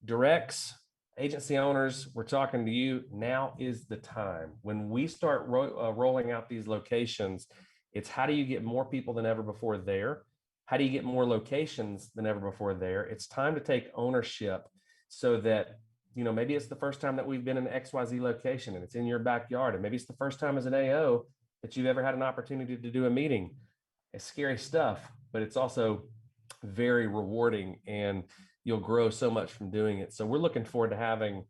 Directs, agency owners, we're talking to you. Now is the time. When we start rolling out these locations, it's how do you get more people than ever before there? How do you get more locations than ever before there? It's time to take ownership so that, maybe it's the first time that we've been in an XYZ location and it's in your backyard. And maybe it's the first time as an AO that you've ever had an opportunity to do a meeting. It's scary stuff, but it's also very rewarding and you'll grow so much from doing it. So we're looking forward to having,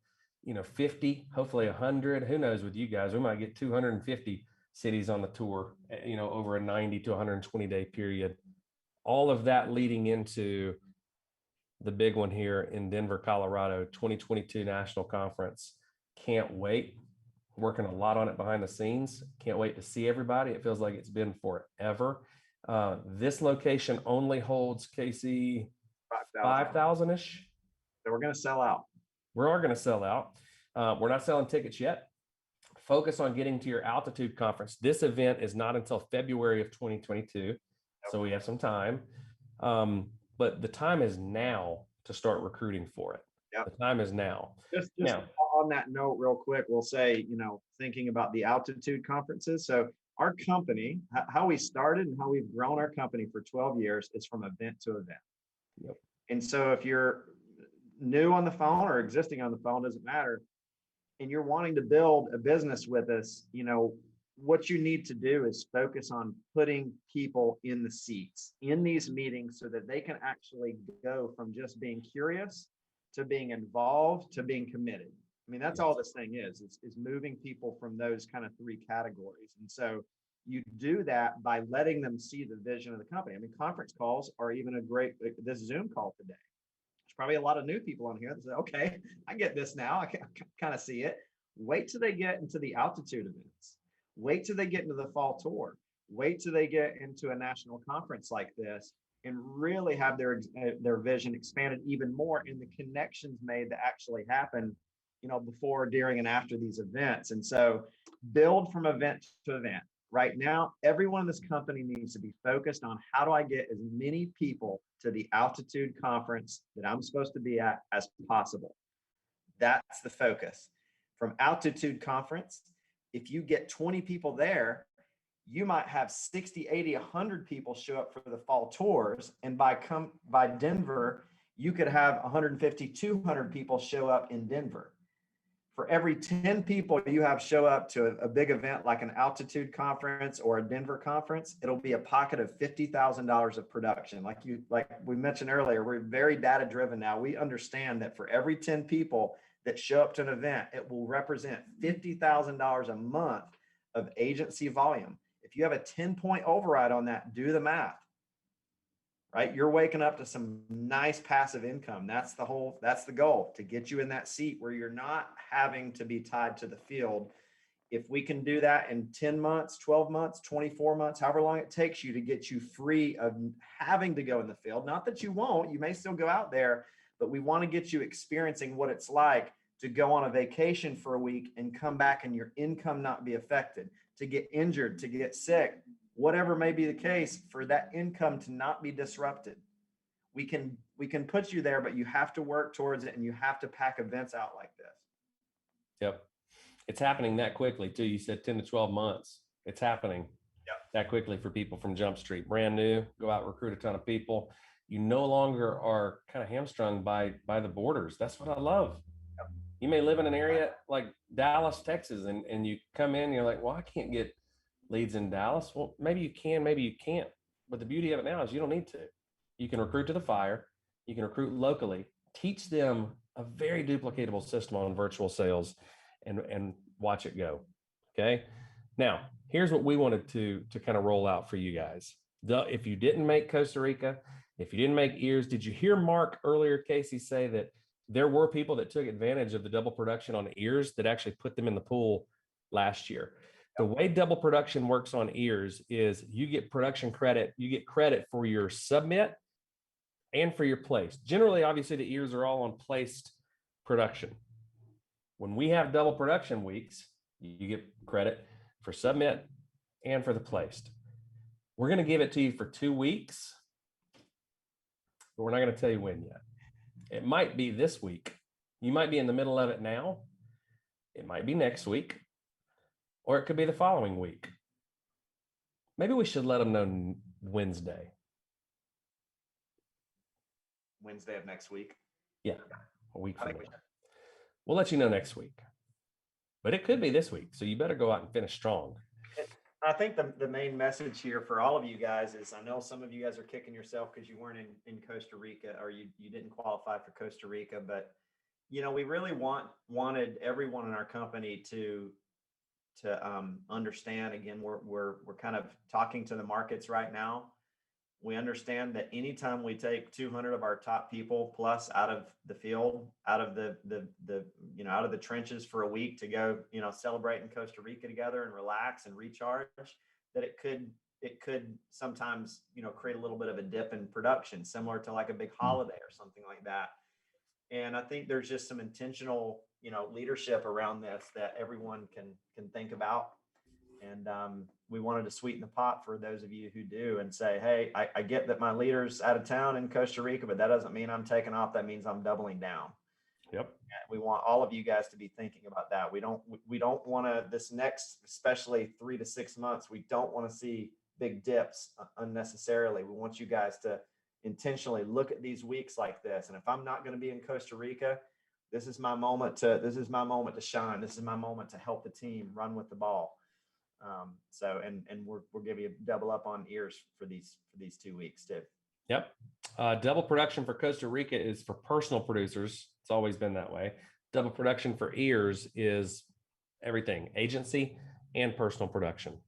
50, hopefully 100, who knows with you guys, we might get 250 cities on the tour, over a 90 to 120 day period. All of that leading into the big one here in Denver, Colorado, 2022 National Conference. Can't wait. Working a lot on it behind the scenes. Can't wait to see everybody. It feels like it's been forever. This location only holds, Casey, 5,000-ish. So we're going to sell out. We are going to sell out. We're not selling tickets yet. Focus on getting to your altitude conference. This event is not until February of 2022. So we have some time. But the time is now to start recruiting for it. Yep. The time is now. Just now, on that note, real quick, we'll say, thinking about the altitude conferences. So our company, how we started and how we've grown our company for 12 years is from event to event. Yep. And so if you're new on the phone or existing on the phone, doesn't matter, and you're wanting to build a business with us, what you need to do is focus on putting people in the seats in these meetings so that they can actually go from just being curious to being involved to being committed. I mean, that's all this thing is moving people from those kind of three categories. And so you do that by letting them see the vision of the company. I mean, conference calls are even this Zoom call today. There's probably a lot of new people on here that say, okay, I get this now. I can kind of see it. Wait till they get into the altitude events. Wait till they get into the fall tour. Wait till they get into a national conference like this and really have their vision expanded even more and the connections made that actually happen, before, during, and after these events. And so build from event to event. Right now, everyone in this company needs to be focused on how do I get as many people to the altitude conference that I'm supposed to be at as possible. That's the focus. From altitude conference, if you get 20 people there, you might have 60, 80, 100 people show up for the fall tours. And by Denver, you could have 150, 200 people show up in Denver. For every 10 people you have show up to a big event like an altitude conference or a Denver conference, it'll be a pocket of $50,000 of production. Like we mentioned earlier, we're very data driven now. We understand that for every 10 people that show up to an event, it will represent $50,000 a month of agency volume. If you have a 10-point override on that, do the math, right? You're waking up to some nice passive income. That's the goal, to get you in that seat where you're not having to be tied to the field. If we can do that in 10 months, 12 months, 24 months, however long it takes you to get you free of having to go in the field, not that you won't, you may still go out there, but we want to get you experiencing what it's like to go on a vacation for a week and come back and your income not be affected, to get injured, to get sick, whatever may be the case, for that income to not be disrupted. We can put you there, but you have to work towards it and you have to pack events out like this. Yep. It's happening that quickly too. You said 10 to 12 months. It's happening that quickly for people from Jump Street. Brand new, go out, recruit a ton of people. You no longer are kind of hamstrung by the borders. That's what I love. You may live in an area like Dallas, Texas, and you come in and you're like, well, I can't get leads in Dallas. Well, maybe you can, maybe you can't. But the beauty of it now is you don't need to. You can recruit to the fire. You can recruit locally. Teach them a very duplicatable system on virtual sales and watch it go. Okay. Now, here's what we wanted to kind of roll out for you guys. If you didn't make Costa Rica, if you didn't make ears, did you hear Mark earlier, Casey, say that there were people that took advantage of the double production on ears that actually put them in the pool last year? The way double production works on ears is you get production credit, you get credit for your submit and for your place. Generally, obviously, the ears are all on placed production. When we have double production weeks, you get credit for submit and for the placed. We're going to give it to you for 2 weeks, but we're not going to tell you when yet. It might be this week. You might be in the middle of it now. It might be next week, or it could be the following week. Maybe we should let them know Wednesday. Wednesday of next week. Yeah, a week I from think we now. We'll let you know next week, but it could be this week. So you better go out and finish strong. I think the main message here for all of you guys is, I know some of you guys are kicking yourself because you weren't in Costa Rica, or you didn't qualify for Costa Rica, but we really wanted everyone in our company to understand. Again, we're kind of talking to the markets right now. We understand that anytime we take 200 of our top people plus out of the field, out of out of the trenches for a week to go, celebrate in Costa Rica together and relax and recharge, that it could sometimes, create a little bit of a dip in production, similar to like a big holiday or something like that. And I think there's just some intentional, leadership around this that everyone can think about. And we wanted to sweeten the pot for those of you who do and say, hey, I get that my leader's out of town in Costa Rica, but that doesn't mean I'm taking off. That means I'm doubling down. Yep. We want all of you guys to be thinking about that. We don't want to, this next, especially 3 to 6 months, we don't want to see big dips unnecessarily. We want you guys to intentionally look at these weeks like this. And if I'm not going to be in Costa Rica, this is my moment to shine. This is my moment to help the team run with the ball. And we'll give you a double up on ears for these 2 weeks too. Yep. Double production for Costa Rica is for personal producers. It's always been that way. Double production for ears is everything, agency and personal production.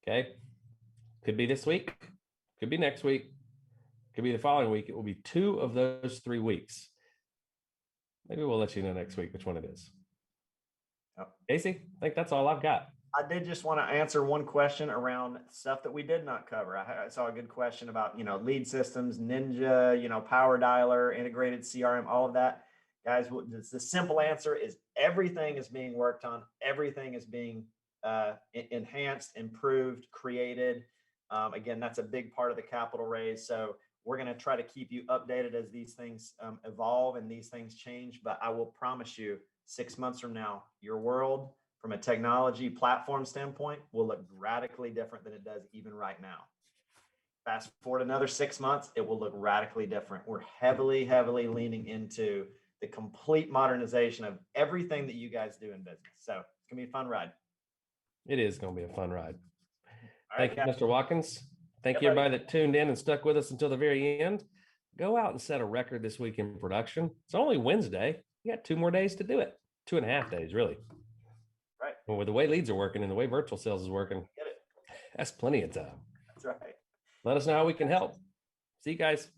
Okay. Could be this week, could be next week, could be the following week. It will be 2 of those 3 weeks. Maybe we'll let you know next week which one it is. Yep. Casey, I think that's all I've got. I did just want to answer one question around stuff that we did not cover. I saw a good question about, lead systems, Ninja, Power Dialer, integrated CRM, all of that. Guys, the simple answer is everything is being worked on. Everything is being enhanced, improved, created. Again, that's a big part of the capital raise. So we're going to try to keep you updated as these things evolve and these things change. But I will promise you, 6 months from now, your world from a technology platform standpoint will look radically different than it does even right now. Fast forward another 6 months, it will look radically different. We're heavily, heavily leaning into the complete modernization of everything that you guys do in business. So it's going to be a fun ride. It is going to be a fun ride. All Thank right, you, Mr. Watkins. Thank you, Everybody. everybody that tuned in and stuck with us until the very end. Go out and set a record this week in production. It's only Wednesday. You got 2 more days to do it. 2.5 days, really. Right. Well, with the way leads are working and the way virtual sales is working, Get it. that's plenty of time. That's right. Let us know how we can help. See you guys.